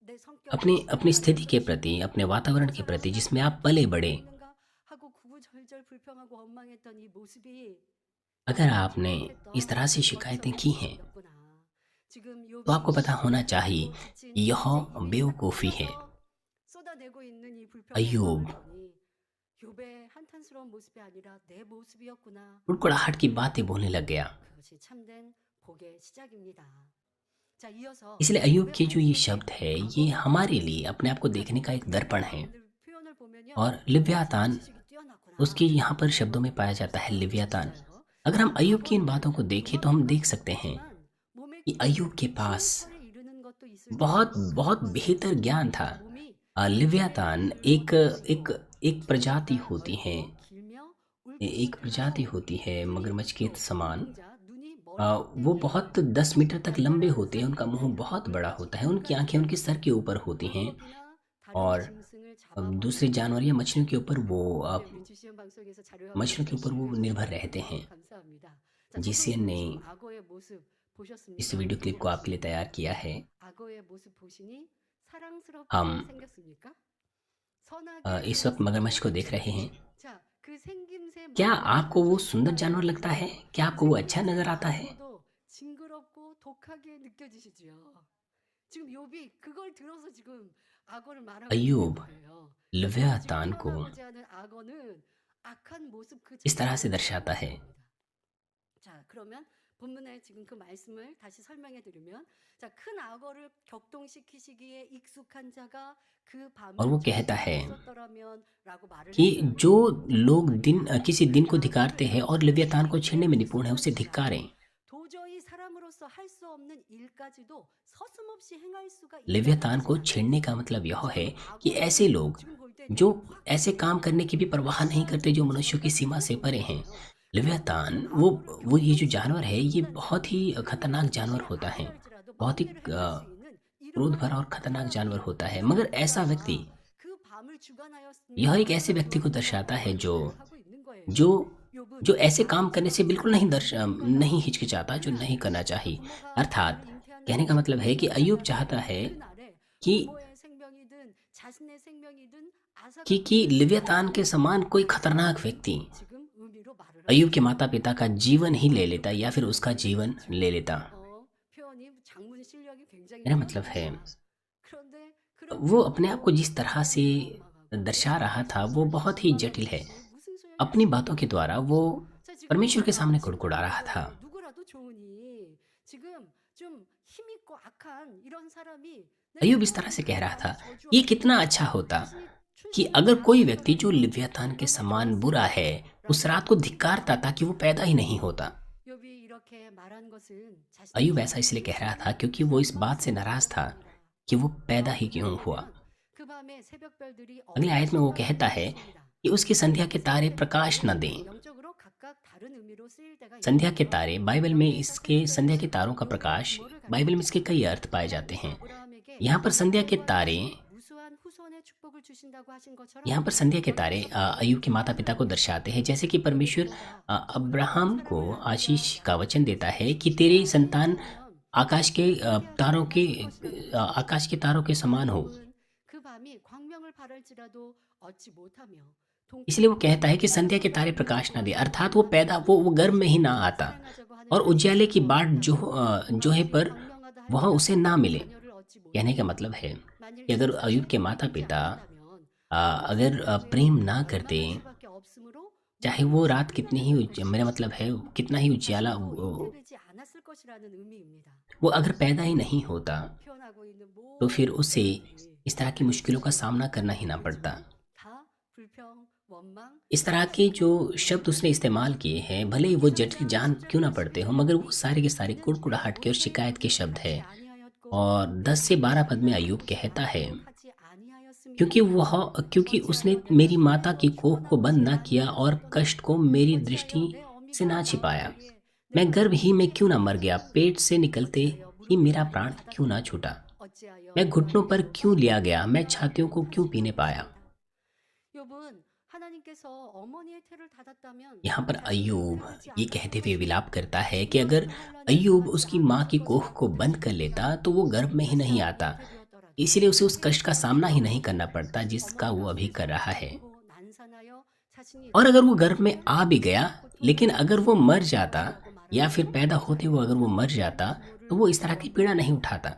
내 성격이 अपनी अपनी स्थिति के 어떤가 प्रति, अपने वातावरण के प्रति जिसमें आप पले बड़े, 하고 구구절절 불평하고 원망했던 이 모습이 अगर आपने इस तरह से शिकायतें की हैं तो आपको पता होना चाहिए यह बेवकूफ़ी है। 쏟아내고 있는 이 불평 अय्यूब 욥의 한탄스러운 모습이 아니라 내 모습이었구나. कुड़कुड़ाहट की बातें बोलने लग गया। 그것이 참된 복의 시작입니다. 자, 이어서 इसलिए अय्यूब के जो ये शब्द है ये हमारे लिए अपने आप को देखने का एक दर्पण है। 표현을 보면요. और लिव्यातान 지식이 뛰어났구나. उसके यहाँ पर शब्दों में पाया जाता है लिव्यातान। अगर हम अय्यूब की इन बातों को देखें तो हम देख सकते हैं 하지만 몸의 कि अय्यूब के पास 지름철에 이르는 것도 बहुत 있을지라도 बहुत बेहतर ज्ञान था। 몸이 लिव्यातान 물에 एक 이르는 एक 것일지도 एक प्रजाति 소리가 होती है, 넓고 길며 एक 울부짖고 प्रजाति होती है 풀이 मगरमच्छ के 또 समान। 눈동자 눈이 अ, 멀기 वो 때문에 बहुत 10 मीटर तक लंबे 발달한 होते हैं, उनका मुंह 사이인데 बहुत बड़ा होता है, उनकी आंखें 물가에서 उनके सर के ऊपर होती हैं। 물고기나 다른 और 짐승을 दूसरे 잡아먹는 जानवर या मछलियों के ऊपर वो 네, 우리 GCN 방송에서 자료하고 मछलियों के ऊपर 열심히 वो निर्भर 해주셔서 रहते हैं। 감사합니다. 자, जीसीएन 청소년들 ने 지금 악어의 모습 इस 보셨습니까? वीडियो क्लिप को आपके लिए तैयार किया है। 악어의 모습 보시니 हम 사랑스럽게 생겼습니까? 선하게 इस वक्त मगरमच्छ को 생겼습니까? देख रहे हैं। 자, 그 생김새 क्या 마냥 आपको वो सुंदर 촌스럽지가 जानवर लगता है? क्या आपको वो अच्छा 생김새 नजर आता है? 말고도 징그럽고 독하게 느껴지시지요. 지금 욥이 그걸 들어서 지금 악어를 말하고 있는 अय्यूब 거예요. 지금 लिव्यातान को 표현하고자 하는 악어는 악한 모습 그 इस तरह से 자체를 दर्शाता है। 표현하는 겁니다. 자, 그러면 본문에 지금 그 말씀을 다시 설명해 드리면 자, 큰 악어를 격동시키시기에 익숙한 자가 그 और 밤을 वो 지킬 कहता 수 है 없었더라면라고 말을 कि 했어요. जो लोग किसी दिन को 그 धिक्कारते हैं 악어를 और लिव्यातान को छेड़ने में 이렇게 निपुण है, उसे धिक्कारें। 섭섭하지만 도저히 사람으로서 할 수 없는 일까지도 서슴없이 행할 수가 लिव्यातान 있다는 को 것이라는 छेड़ने का 거예요. मतलब यह है 지금 कि ऐसे 악어는 लोग 지금 볼 때 जो 확 ऐसे काम करने की भी परवाह नहीं करते जो मनुष्यों की सीमा से परे हैं। लिव्यातान वो ये जो जानवर है ये बहुत ही खतरनाक जानवर होता है, बहुत ही क्रोध भरा और खतरनाक जानवर होता है। मगर ऐसा व्यक्ति, यह एक ऐसे व्यक्ति को दर्शाता है जो जो जो ऐसे काम करने से बिल्कुल नहीं हिचकिचाता, जो नहीं करना चाहिए। अर्थात कहने का मतलब है कि अय्यूब चाहता है कि लिव्यातान के समान कोई खतरनाक व्यक्ति अय्यूब के माता पिता का जीवन ही ले लेता या फिर उसका जीवन ले लेता। मेरा मतलब है वो अपने आप को जिस तरह से दर्शा रहा था वो बहुत ही जटिल है। अपनी बातों के द्वारा वो परमेश्वर के सामने कुड़कुड़ा रहा था। अय्यूब इस तरह से कह रहा था, ये कितना अच्छा होता कि अगर कोई व्यक्ति जो लिव्यातान के समान बुरा है उस रात को धिक्कारता ताकि वो पैदा ही नहीं होता। अय्यूब ऐसा इसलिए कह रहा था क्योंकि वो इस बात से नाराज था कि वो पैदा ही क्यों हुआ। अगली आयत में वो कहता है कि उसकी संध्या के तारे प्रकाश न दें। संध्या के तारे बाइबल में, इसके संध्या के तारों का प्रकाश, बाइबल में इसके कई अर्थ पाए जाते हैं। यहाँ पर संध्या के तारे अय्यूब के माता पिता को दर्शाते हैं। जैसे कि परमेश्वर अब्राहम को आशीष का वचन देता है कि तेरी संतान आकाश के तारों के समान हो। इसलिए वो कहता है कि संध्या के तारे प्रकाश न दे, अर्थात वो गर्भ में ही ना आता और उज्याले की बाट जो है पर वह उसे ना मिले। कहने का मतलब है कि अगर अय्यूब के माता पिता अगर प्रेम ना करते, चाहे वो रात कितनी ही मेरा मतलब है कितना ही उजियाला वो अगर पैदा ही नहीं होता तो फिर उसे इस तरह की मुश्किलों का सामना करना ही ना पड़ता। इस तरह के जो शब्द उसने इस्तेमाल किए हैं, भले ही वो जटिल जान क्यों ना पड़ते हो, मगर वो सारे के सारे कुड़कुड़ाहट के और शिकायत के शब्द है। और 10 से 12 पद में अय्यूब कहता है, क्योंकि उसने मेरी माता की कोख को बंद ना किया और कष्ट को मेरी दृष्टि से ना छिपाया। मैं गर्भ ही में क्यों ना मर गया, पेट से निकलते ही मेरा प्राण क्यों ना छूटा। मैं घुटनों पर क्यों लिया गया, मैं छातियों को क्यों पीने पाया। यहाँ पर अय्यूब ये कहते हुए विलाप करता है कि अगर अय्यूब उसकी माँ की कोख को बंद कर लेता तो वो गर्भ में ही नहीं आता, इसीलिए उसे उस कष्ट का सामना ही नहीं करना पड़ता जिसका वो अभी कर रहा है। और अगर वो गर्भ में आ भी गया, लेकिन अगर वो मर जाता या फिर पैदा होते हुए अगर वो मर जाता तो वो इस तरह की पीड़ा नहीं उठाता।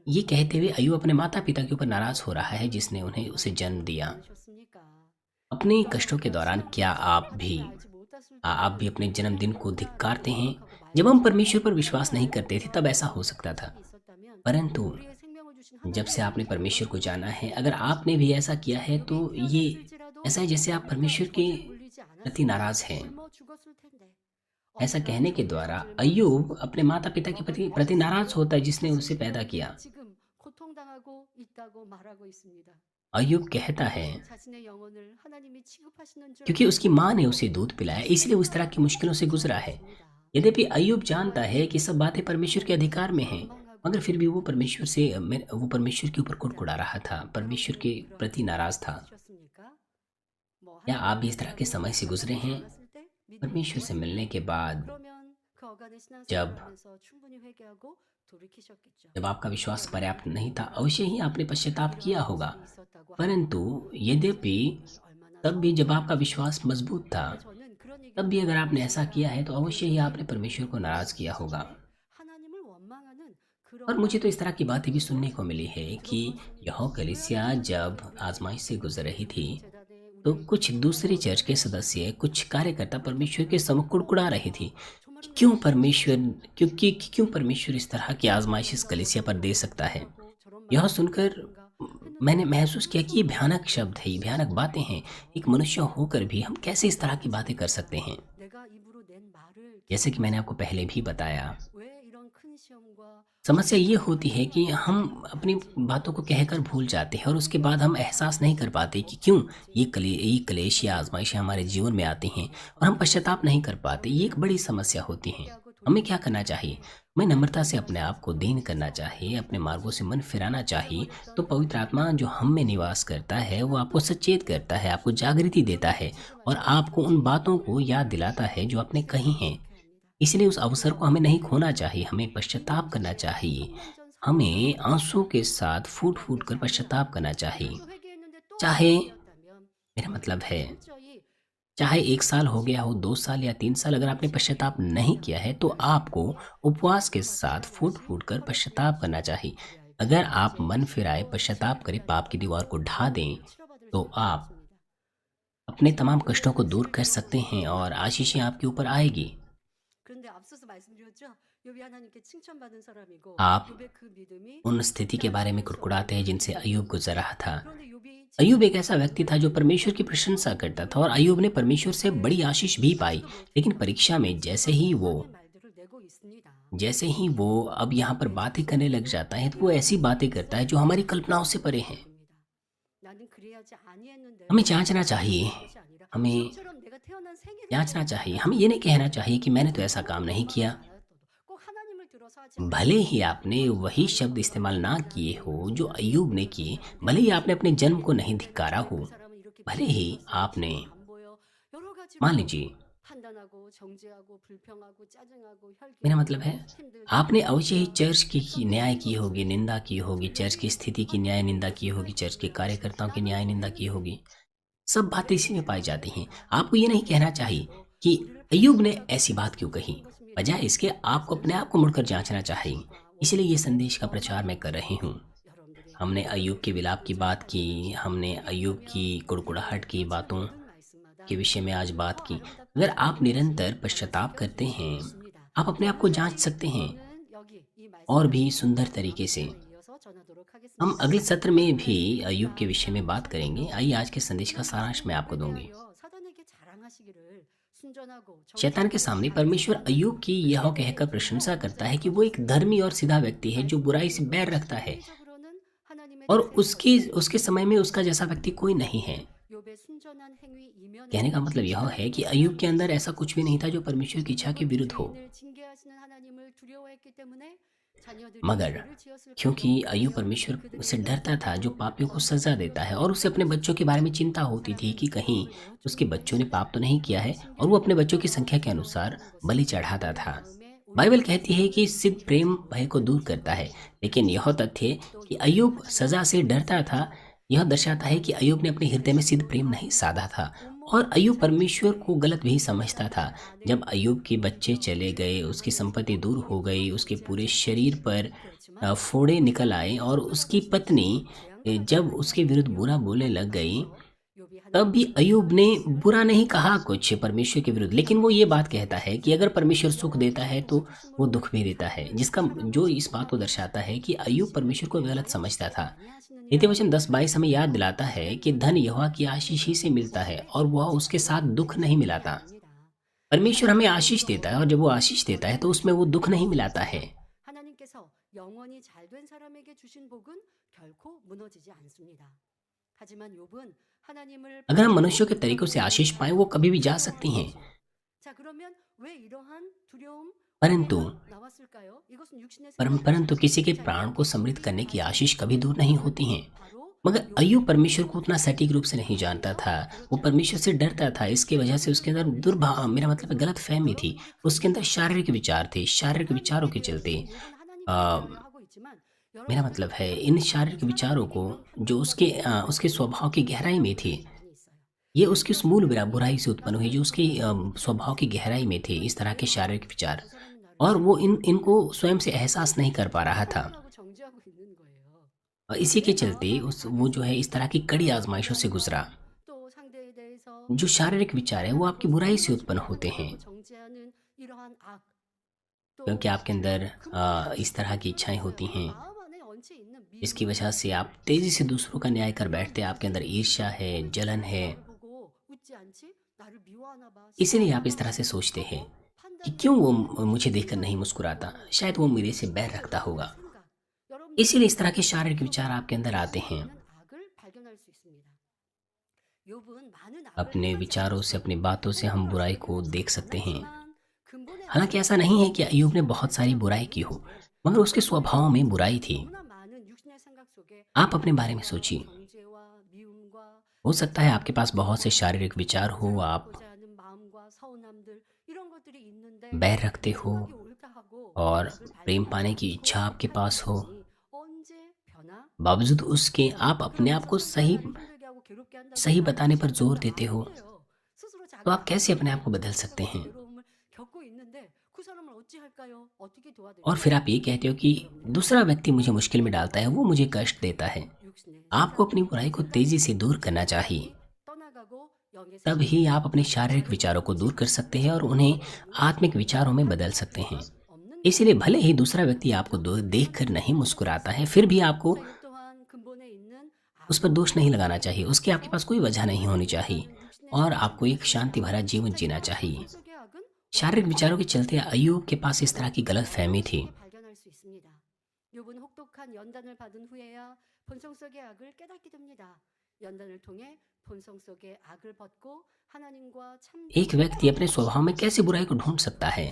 ये कहते हुए अय्यूब अपने माता पिता के ऊपर नाराज हो रहा है जिसने उसे जन्म दिया। अपने कष्टों के दौरान क्या आप भी अपने जन्मदिन को धिक्कारते हैं? जब हम परमेश्वर पर विश्वास नहीं करते थे तब ऐसा हो सकता था, परंतु जब से आपने परमेश्वर को जाना है, अगर आपने भी ऐसा किया है तो ये ऐसा है जैसे आप परमेश्वर के प्रति नाराज हैं। ऐसा 어떤 कहने के द्वारा 절망을 अय्यूब 마시고 अपने माता पिता के प्रति प्रति नाराज होता है जिसने उसे पैदा किया। 지금 고통당하고 있다고 말하고 있습니다. अय्यूब कहता है 자신의 영혼을 하나님이 취급하시는 줄 क्योंकि उसकी माँ ने उसे 알면서도 दूध पिलाया इसलिए उस तरह की 실패하고 मुश्किलों से गुजरा है। 있습니다. यद्यपि अय्यूब जानता है कि सब बातें परमेश्वर के अधिकार में हैं, 원망하고 मगर फिर भी वो परमेश्वर के ऊपर कुड़कुड़ा रहा था, परमेश्वर के 여러분도 그런 प्रति 경험 नाराज था। 있으셨습니까? 뭐 क्या आप भी 하나님과 इस तरह के समय 만나고 से गुजरे 만나지 हैं? 않았을 때 믿음이 परमेश्वर से मिलने के 부족했을까요? बाद 그러면 그 어간의 जब 신앙생활하면서 충분히 회개하고 돌이키셨겠죠. जब आपका विश्वास 그러나 पर्याप्त नहीं था, 여러분 अवश्य ही आपने पश्चाताप 이러한 किया होगा। 모습이 있었다고 परंतु 하면 यद्यपि 하나님을 얼마나 तब भी जब आपका 서운하셨을까요? विश्वास मजबूत था, 근데 저는 그런 तब 얘기를 भी अगर 듣고 आपने ऐसा किया 있습니다. है तो अवश्य ही आपने परमेश्वर को नाराज किया होगा। 하나님을 원망하는 और मुझे 그러한 तो इस तरह की बातें भी 얘기를 सुनने को मिली है कि 들어보았습니다. यह कलीसिया 교회 जब 안에서는 आजमाइश से गुजर रही थी 제자들의 तो 우리 कुछ दूसरी 성도들 चर्च के सदस्य, कुछ कार्यकर्ता परमेश्वर के सम्मुख कुड़कुड़ा रहे थे कि 정말로 क्यों 너무 परमेश्वर 힘들었습니다. क्यों परमेश्वर इस तरह की आजमाइश इस कलीसिया पर दे सकता है। 하고 저런 यह 말을 सुनकर 하는가 मैंने 했는데 महसूस किया कि ये भयानक 그래서 शब्द है, ये भयानक बातें हैं। एक मनुष्य होकर भी हम कैसे इस तरह की बातें कर सकते हैं। 내가 입으로 낸 말을 जैसे कि मैंने आपको 기억하지 पहले भी 못하고 बताया, 왜 이런 큰 시험과 समस्या ये 어려움을 होती है कि हम अपनी बातों को कहकर भूल जाते हैं और उसके बाद हम एहसास नहीं कर पाते कि क्यों ये क्लेश या आजमाइशें हमारे जीवन में आती हैं और हम पश्चाताप नहीं कर पाते। ये एक बड़ी समस्या होती है। हमें क्या करना चाहिए? हमें नम्रता से अपने आप को दीन करना चाहिए, अपने मार्गों से मन फिराना चाहिए। तो पवित्र आत्मा जो हम में निवास करता है वो आपको सचेत करता है, आपको जागृति देता है और आपको उन बातों को याद दिलाता है जो आपने कही हैं। इसलिए उस अवसर को हमें नहीं खोना चाहिए, हमें पश्चाताप करना चाहिए। हमें आंसू के साथ फूट फूट कर पश्चाताप करना चाहिए। चाहे मेरा मतलब है, चाहे 1 साल हो गया हो, 2 साल या 3 साल, अगर आपने पश्चाताप नहीं किया है तो आपको उपवास के साथ फूट फूट कर पश्चाताप करना चाहिए। अगर आप मन फिराए, पश्चाताप करें, पाप की दीवार को ढा दें, तो आप अपने तमाम कष्टों को दूर कर सकते हैं और आशीषें आपके ऊपर आएगी। 그런데 앞서서 말씀드렸죠. 욥이 하나님께 칭찬받은 사람이고 आप 욥의 그 믿음이 उन स्थिति के बारे में कुड़कुड़ाते हैं जिनसे अय्यूब गुजर रहा था। 그런데 욥이 अय्यूब एक ऐसा व्यक्ति था जो परमेश्वर की प्रशंसा करता था और अय्यूब ने परमेश्वर से बड़ी आशीष भी पाई। लेकिन परीक्षा में 말들을 내고 있습니다. जैसे ही वो अब यहाँ पर बातें करने लग जाता है तो वो ऐसी बातें करता है जो हमारी कल्पनाओं से परे हैं। 나는 그래야지 아니했는데 हमें जांचना चाहिए, 것이 아니라 हमें 욥처럼 내가 태어난 생일을 जांचना चाहिए। हमें ये नहीं कहना चाहिए कि मैंने तो ऐसा काम नहीं किया। 꼭 하나님을 들어서 하지 भले ही आपने वही शब्द इस्तेमाल ना किए हो जो अय्यूब ने किए, भले ही आपने अपने जन्म को नहीं धिक्कारा हो, 그 사람은 이렇게 भले ही आपने 안 보여 여러 가지로 मान लीजिए, 판단하고 정죄하고 불평하고 짜증하고 मेरा 혈기 मतलब है आपने अवश्य ही चर्च की न्याय की होगी, निंदा की होगी, चर्च की स्थिति की न्याय निंदा की होगी, चर्च के कार्यकर्ताओं की न्याय निंदा की होगी। सब बातें इसी में पाई जाती हैं। आपको ये नहीं कहना चाहिए कि अय्यूब ने ऐसी बात क्यों कही, बजाय इसके आपको अपने आप को मुड़कर जांचना चाहिए। इसलिए ये संदेश का प्रचार मैं कर रही हूँ। हमने अय्यूब के विलाप की बात की, हमने अय्यूब की कुड़कुड़ाहट की बातों के विषय में आज बात की। अगर आप निरंतर पश्चाताप करते हैं, आप अपने आप को जांच सकते हैं और भी सुंदर तरीके से। हम अगले सत्र में भी अय्यूब के विषय में बात करेंगे। आइए आज के संदेश का सारांश मैं आपको दूंगी। शैतान के सामने परमेश्वर अय्यूब की यह कहकर प्रशंसा करता है कि वो एक धर्मी और सीधा व्यक्ति है जो बुराई से बैर रखता है और उसके समय में उसका जैसा व्यक्ति कोई नहीं है। कहने का मतलब यह है कि अय्यूब के अंदर ऐसा कुछ भी नहीं था जो परमेश्वर की इच्छा के विरुद्ध हो। मगर क्योंकि अय्यूब परमेश्वर से डरता था जो पापियों को सजा देता है और उसे अपने बच्चों के बारे में चिंता होती थी कि कहीं उसके बच्चों ने पाप तो नहीं किया है, और वो अपने बच्चों की संख्या के अनुसार बलि चढ़ाता था। बाइबल कहती है कि सिद्ध प्रेम भय को दूर करता है, लेकिन यह तथ्य कि अय्यूब सजा से डरता था यह दर्शाता है कि अय्यूब ने अपने हृदय में सिद्ध प्रेम नहीं साधा था और अय्यूब परमेश्वर को गलत भी समझता था। जब अय्यूब के बच्चे चले गए, उसकी संपत्ति दूर हो गई, उसके पूरे शरीर पर फोड़े निकल आए और उसकी पत्नी जब उसके विरुद्ध बुरा बोलने लग गई, तब भी अय्यूब ने बुरा नहीं कहा कुछ परमेश्वर के विरुद्ध। लेकिन वो ये बात कहता है कि अगर परमेश्वर सुख देता है तो वो दुख भी देता है, जो इस बात को दर्शाता है कि अय्यूब परमेश्वर को गलत समझता था। नीति वचन 10:22 हमें याद दिलाता है कि धन यहोवा की आशीष ही से मिलता है और वह उसके साथ दुख नहीं मिलाता। परमेश्वर हमें आशीष देता है और जब वो आशीष देता है तो उसमें वो दुख नहीं मिलाता है। 하나님께서 영원히 잘된 사람에게 주신 복은 결코 무너지지 않습니다. 하지만 욥은 하나님을 अगर हम मनुष्यों के 버리고 तरीकों से 구원받은 आशीष पाएँ वो 사람으로 कभी भी जा सकती हैं। 인정하죠. 자, 그러면 왜 이러한 두려움, परंतु 회개가 나왔을까요? 이것은 육신의 परंतु 생각이죠. किसी के 자, प्राण को 욥이 समृद्ध करने की आशीष कभी दूर नहीं 하나님을 होती हैं। 바로 मगर 욥이 अय्यूब परमेश्वर को उतना सटीक रूप से नहीं जानता था। वो परमेश्वर से डरता था। इसकी वजह से उसके अंदर मेरा मतलब गलत फहमी थी। उसके अंदर शारीरिक विचार थे। शारीरिक विचारों के चलते 하나님께 अ, 대하여 하고 있지만 मेरा 여러분, मतलब है इन शारीरिक विचारों को जो उसके स्वभाव की गहराई में थे, 많이 있어요. ये उसकी उस मूल बुराई से उत्पन्न हुई जो उसकी स्वभाव की गहराई में थे, इस तरह के शारीरिक विचार। 저 사람은 나를 और वो 싫어하고 इनको स्वयं से एहसास नहीं कर पा रहा था। 선동하고 정죄하고 있는 거예요. और इसी के 내 चलते 마음을 वो जो है इस तरह की कड़ी 가지고 आजमाइशों से गुजरा। 또 상대에 대해서 जो शारीरिक विचार है वो आपकी बुराई से उत्पन्न होते हैं, 정죄하는 이러한 악, क्योंकि 또 आपके अंदर 근본적인 इस तरह की इच्छाएं होती हैं। 마음 안에 얹혀 있는 इसकी 미움과 वजह से आप तेजी से दूसरों का न्याय कर बैठते हैं। आपके अंदर ईर्ष्या है, जलन है। 나를 보고 웃지 않지? 나를 미워하나 봐. इसीलिए आप इस तरह से सोचते हैं कि क्यों वो मुझे देखकर नहीं मुस्कुराता, शायद वो मेरे से बैर रखता होगा। इसीलिए इस तरह के शारीरिक विचार आपके अंदर आते हैं। 악을 발견할 수 있습니다. 욥은 많은 악을 अपने 행하지 विचारों से, अपनी बातों से हम बुराई को देख सकते हैं। 않았지만 근본에 हालांकि ऐसा नहीं है कि अय्यूब ने बहुत सारी बुराई की हो, मगर उसके स्वभाव में बुराई थी। 너무나 많은 육신의 생각 속에 आप अपने बारे में सोचिए। 정죄와 미움과 हो सकता है आपके पास बहुत से शारीरिक विचार हो, आप 보자 않은 마음과 서운함들 이런 것들이 있는데 बैर रखते हो 생각이 옳다 하고 और 악을 प्रेम 발견하지 पाने की 않고 इच्छा आपके पास हो, 사는 것이 언제 변화? बावजूद उसके आप अपने आप को सही 나를 힘들게 하고 괴롭게 한다고 सही 말할 बताने पर 수 जोर 있는 देते हो, 마음이에요. 스스로 자기 तो आप कैसे अपने 마음을 आप को बदल सकते हैं? 괴로움을 겪고 있는데 그 사람을 어찌 할까요? 어떻게 और 도와드릴까요? फिर आप ये कहते हो कि दूसरा व्यक्ति मुझे मुश्किल में डालता है, वो मुझे कष्ट देता है। 육신의 आपको अपनी 생각으로 बुराई को तेजी से दूर करना चाहिए। 떠나가고 영의 तब 생각으로 ही आप अपने शारीरिक विचारों को दूर कर सकते हैं और उन्हें आत्मिक विचारों में बदल सकते हैं। 없는 इसीलिए भले ही दूसरा व्यक्ति आपको देखकर नहीं मुस्कुराता है, फिर भी आपको 자, 이 또한 근본에 있는 उस पर दोष नहीं लगाना चाहिए। उसकी आपके पास कोई वजह नहीं होनी चाहिए और आपको एक शांति भरा जीवन जीना चाहिए। 속의 악은 शारीरिक विचारों के चलते अय्यूब के पास इस तरह की गलत फहमी थी। 발견할 수 있습니다. 욥은 혹독한 연단을 받은 후에야 본성 속의 악을 깨닫게 됩니다. 연단을 통해 본성 속의 악을 벗고 하나님과 참 एक व्यक्ति अपने स्वभाव में कैसे बुराई को ढूंढ सकता है?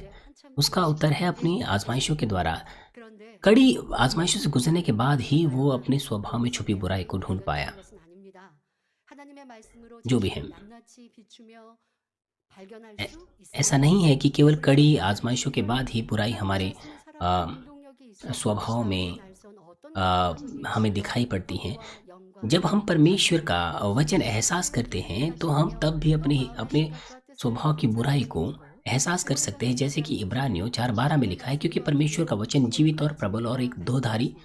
उसका उत्तर है अपनी आजमाइशों के द्वारा। 그런데 कड़ी आजमाइशों से गुजरने के बाद ही वो अपने स्वभाव में छुपी बुराई को ढूंढ पाया। 것은 아닙니다. 하나님의 말씀으로 जो भी 자신을 है, न्या치 비추며 발견할 ऐ- 수 ऐसा 있습니다. नहीं है कि केवल कड़ी आजमाइशों के बाद ही बुराई हमारे 말씀을 आ, 살아가는 능동력이 있어 स्वभाव में 신앙의 날선 어떤 हमें दिखाई पड़ती हैं। 영광, जब हम परमेश्वर का वचन एहसास करते हैं तो हम तब भी अपने स्वभाव की बुराई को एहसास कर सकते हैं, जैसे कि इब्रानियों 4:12 में लिखा है, क्योंकि परमेश्वर का वचन जीवित और प्रबल और एक दोधारी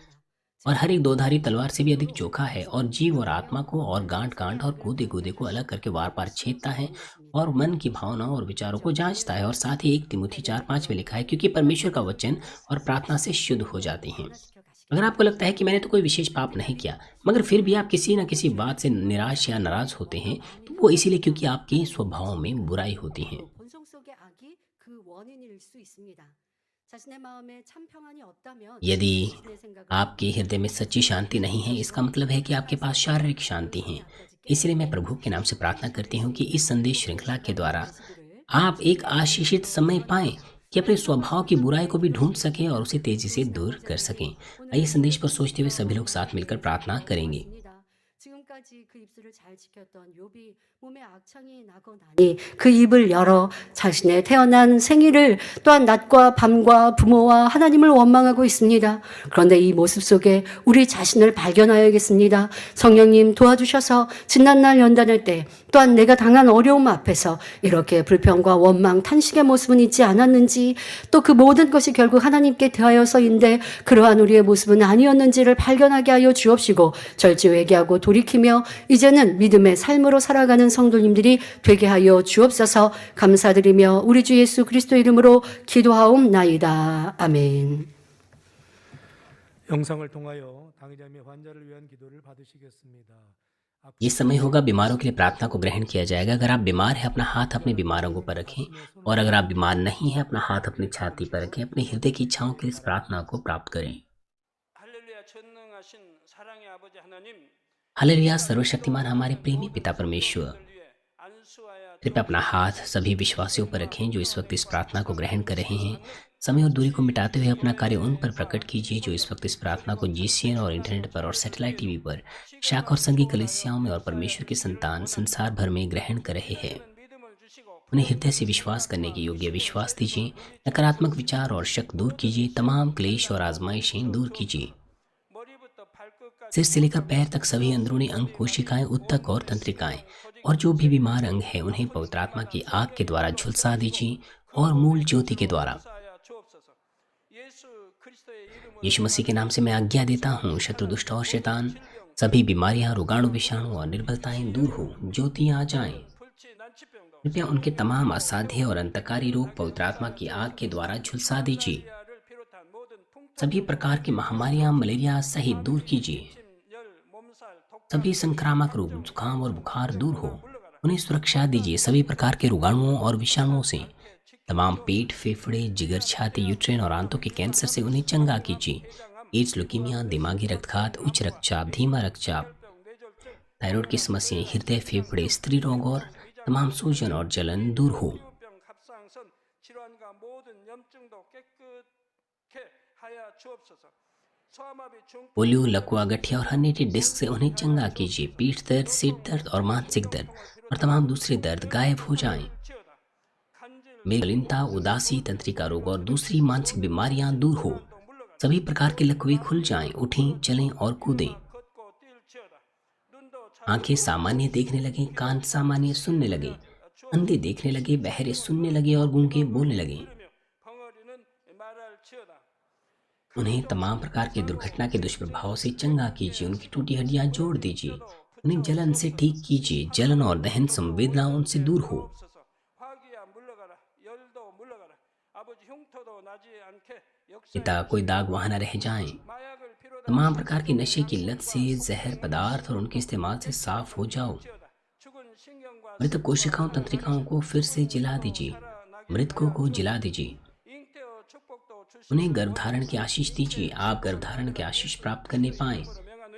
और हर एक दोधारी तलवार से भी अधिक चोखा है और जीव और आत्मा को और गांठ गांठ और गूदे गूदे को अलग करके वार पार छेदता है और मन की भावनाओं और विचारों को जांचता है। और साथ ही 1 तिमुथी 4:5 में लिखा है, क्योंकि परमेश्वर का वचन और प्रार्थना से शुद्ध हो जाते हैं। अगर आपको लगता है कि मैंने तो कोई विशेष पाप नहीं किया, मगर फिर भी आप किसी न किसी बात से निराश या नाराज होते हैं, तो वो इसीलिए क्योंकि आपके स्वभाव में बुराई होती है। 본성 속의 악이 그 원인일 수 있습니다. 자신의 마음에 참 평안이 없다면 यदि 자신의 생각을 आपके हृदय में सच्ची शांति नहीं है, इसका मतलब है कि आपके पास शारीरिक शांति है। इसलिए मैं प्रभु के नाम से प्रार्थना करती हूँ कि इस संदेश श्रृंखला के द्वारा आप एक आशीषित समय पाएं कि अपने स्वभाव की बुराई को भी ढूंढ सकें और उसे तेजी से दूर कर सकें। आइए संदेश पर सोचते हुए सभी लोग साथ मिलकर प्रार्थना करेंगे। 지금까지 그 입술을 잘 지켰던 욥이 몸에 악창이 나고 나니 그 입을 열어 자신의 태어난 생일을 또한 낮과 밤과 부모와 하나님을 원망하고 있습니다. 그런데 이 모습 속에 우리 자신을 발견하여야겠습니다. 성령님 도와주셔서 지난날 연단할 때 또한 내가 당한 어려움 앞에서 이렇게 불평과 원망, 탄식의 모습은 있지 않았는지 또 그 모든 것이 결국 하나님께 대하여서인데 그러한 우리의 모습은 아니었는지를 발견하게 하여 주옵시고 절제회개하고 돌이키며 이제는 믿음의 삶으로 살아가는 성도님들이 되게 하여 주옵소서. 감사드리며 우리 주 예수 그리스도 이름으로 기도하옵나이다. 아멘. 영상을 통하여 당의자매 환자를 위한 기도를 받으시겠습니다. ये समय होगा बीमारों के लिए प्रार्थना को ग्रहण किया जाएगा। अगर आप बीमार हैं अपना हाथ अपने बीमारों के ऊपर रखें, और अगर आप बीमार नहीं हैं अपना हाथ अपनी छाती पर रखें। अपने हृदय की इच्छाओं के लिए इस प्रार्थना को प्राप्त करें। 할렐루야 전능하신 사랑의 아버지 하나님 हालेलुया सर्वशक्तिमान हमारे प्रेमी पिता परमेश्वर, 들 위해 안수하여 कृपया अपना हाथ सभी विश्वासियों पर रखें जो इस वक्त इस प्रार्थना को ग्रहण कर रहे हैं। समय और दूरी को मिटाते हुए अपना कार्य उन पर प्रकट कीजिए जो इस वक्त इस प्रार्थना को जीसीएन और इंटरनेट पर और सैटेलाइट टीवी पर शाखा और संघी कलीसियाओं में और परमेश्वर के संतान संसार भर में ग्रहण कर रहे हैं। 믿음을 주시고 उन्हें हृदय से विश्वास करने के योग्य विश्वास दीजिए। नकारात्मक विचार और शक दूर कीजिए। तमाम क्लेश और आजमाइशें दूर कीजिए। 머리부터 발끝까지 सिर से लेकर पैर तक सभी अंदरूनी अंग, कोशिकाएं, उत्तक और तंत्रिकाएं और जो भी बीमार अंग है उन्हें पवित्र आत्मा की आग के द्वारा झुलसा दीजिए और मूल ज्योति के द्वारा। 사하여 주옵소서. 예수 그리스도의 이름으로 यीशु मसीह के नाम से मैं आज्ञा देता हूँ, शत्रु, दुष्ट और शैतान, सभी बीमारियां, रोगाणु, विषाणु और निर्बलताएं दूर हो, ज्योति आ जाएं। 불치 난치병도 कृपया उनके तमाम असाध्य और अंतकारी रोग पवित्र आत्मा की आग के द्वारा झुलसा दीजिए। 를 비롯한 모든 풍토 सभी प्रकार की महामारियां, मलेरिया सहित दूर कीजिए। 열 몸살 독 सभी संक्रामक रोग, जुकाम और बुखार दूर हो, उन्हें सुरक्षा दीजिए। सभी प्रकार के रोगाणुओं और विषाणुओं से, तमाम पेट, फेफड़े, जिगर, छाती, यूट्रेन और आंतों के कैंसर से उन्हें चंगा कीजिए। एड्स, लुकीमिया, दिमागी रक्तघात, उच्च रक्तचाप, धीमा रक्तचाप, 뇌졸중 थायराइड की समस्याएं, हृदय, फेफड़े, स्त्री रोग और तमाम सूजन और जलन दूर हो। 병 갑상선 질환과 모든 염증도 깨끗게 하여 주옵소서. 소아마비 중 पोलियो, लकवा, गठिया और हर्निएटेड डिस्क से उन्हें चंगा कीजिए। पीठ दर्द, सिर दर्द और मानसिक दर्द और तमाम दूसरे दर्द गायब हो जाएं। 치유다. 간질 मेलनता, उदासी, तंत्रिका रोग और दूसरी मानसिक बीमारियां दूर हो। 물러가 सभी प्रकार के लकवे खुल जाएं, उठें, चलें और कूदें। 걷고 뛸 치유다. 눈도 आंखें सामान्य देखने लगें, कान सामान्य सुनने लगें, अंधे देखने लगे, बहरे सुनने लगे और गूंगे बोलने लगे। 들으며 벙어리는 말할 치유다. उन्हें तमाम प्रकार की दुर्घटना के दुष्प्रभाव से चंगा कीजिए। उनकी टूटी हड्डियां जोड़ दीजिए। उन्हें जलन से ठीक कीजिए। जलन और दहन संवेदना उनसे दूर हो। 없어서 화기야 물러가라. 열도 물러가라. 아버지 흉터도 나지 않게 역사 पिता, कोई दाग वहां न रह जाएं। 마약을 필요다. तमाम प्रकार की नशे की लत से, जहर पदार्थ और उनके इस्तेमाल से साफ हो जाओ। 치유다. 죽은 신경과 मृत कोशिकाओं, तंत्रिकाओं को फिर से जिला दीजिए। मृतकों को जिला दीजिए। 잉태어 축복도 주시 उन्हें गर्भधारण की आशीष दीजिए। आप गर्भधारण की आशीष प्राप्त करने पाएं।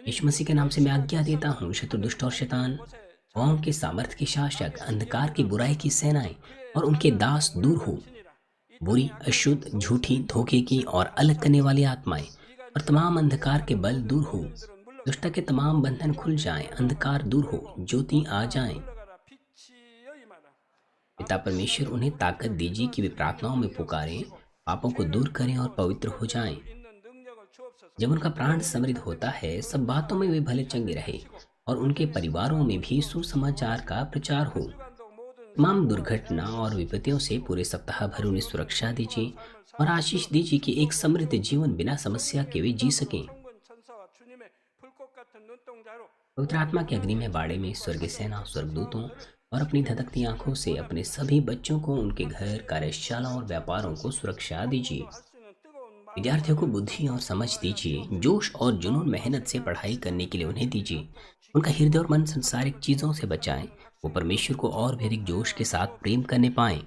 यीशु मसीह के नाम से मैं आज्ञा देता हूँ, शत्रु, दुष्ट और शैतान, कौम के सामर्थ्य के शासक, अंधकार की बुराई की सेनाएं और उनके दास दूर हो। बुरी, अशुद्ध, झूठी, धोखे की और अलग करने वाली आत्माएं और तमाम अंधकार के बल दूर हो। दुष्टता के तमाम बंधन खुल जाएं, अंधकार दूर हो, ज्योति आ जाएं। 물러가라. 빛이여 임하라. पिता परमेश्वर, उन्हें ताकत दीजिए कि वे प्रार्थनाओं में पुकारें, पापों को दूर करें और पवित्र हो जाएं। 있는 능력을 주옵소서. जब उनका प्राण समृद्ध होता है, सब बातों में वे भले चंगे रहे और उनके परिवारों में भी सुसमाचार का प्रचार हो। 주간도 모든 तमाम दुर्घटना और विपत्तियों से पूरे सप्ताह भर उन्हें सुरक्षा दीजिए और आशीष दीजिए कि एक समृद्ध जीवन बिना समस्या के वे जी सकें। 성군 천사와 주님의 불꽃 같은 눈동자로 पवित्र आत्मा के अग्नि में बाड़े में स्वर्ग सेना, स्वर्गदूतों और अपनी धधकती आंखों से अपने सभी बच्चों को, उनके घर, कार्यशाला और व्यापारों को सुरक्षा दीजिए। 할 수 있는 뜨거운 마음 विद्यार्थियों को बुद्धि और समझ दीजिए। जोश और जुनून, मेहनत से पढ़ाई करने के लिए उन्हें दीजिए। उनका हृदय और मन संसारिक चीजों से बचाएं। वो परमेश्वर को और भी अधिक जोश के साथ प्रेम करने पाएं।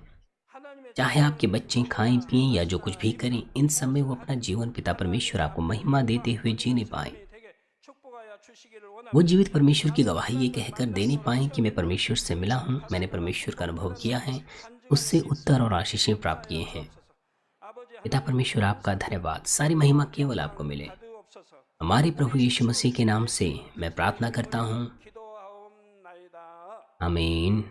하나님의 चाहे आपके बच्चे खाएं, पिएं या जो कुछ भी करें, इन सब में वो अपना जीवन पिता परमेश्वर आपको महिमा देते हुए जीने पाएं। 되게 축복하여 주시기를 원합니다. वो जीवित परमेश्वर की गवाही ये कहकर देने पाएं कि मैं परमेश्वर से मिला हूँ, मैंने परमेश्वर का अनुभव किया है, उससे उत्तर और आशीषें प्राप्त किए हैं। 아버지 पिता परमेश्वर, आपका धन्यवाद। सारी महिमा केवल आपको मिले। 하옵소서. हमारे प्रभु यीशु मसीह के नाम से मैं प्रार्थना करता हूँ। 기도하옵나이다. आमीन।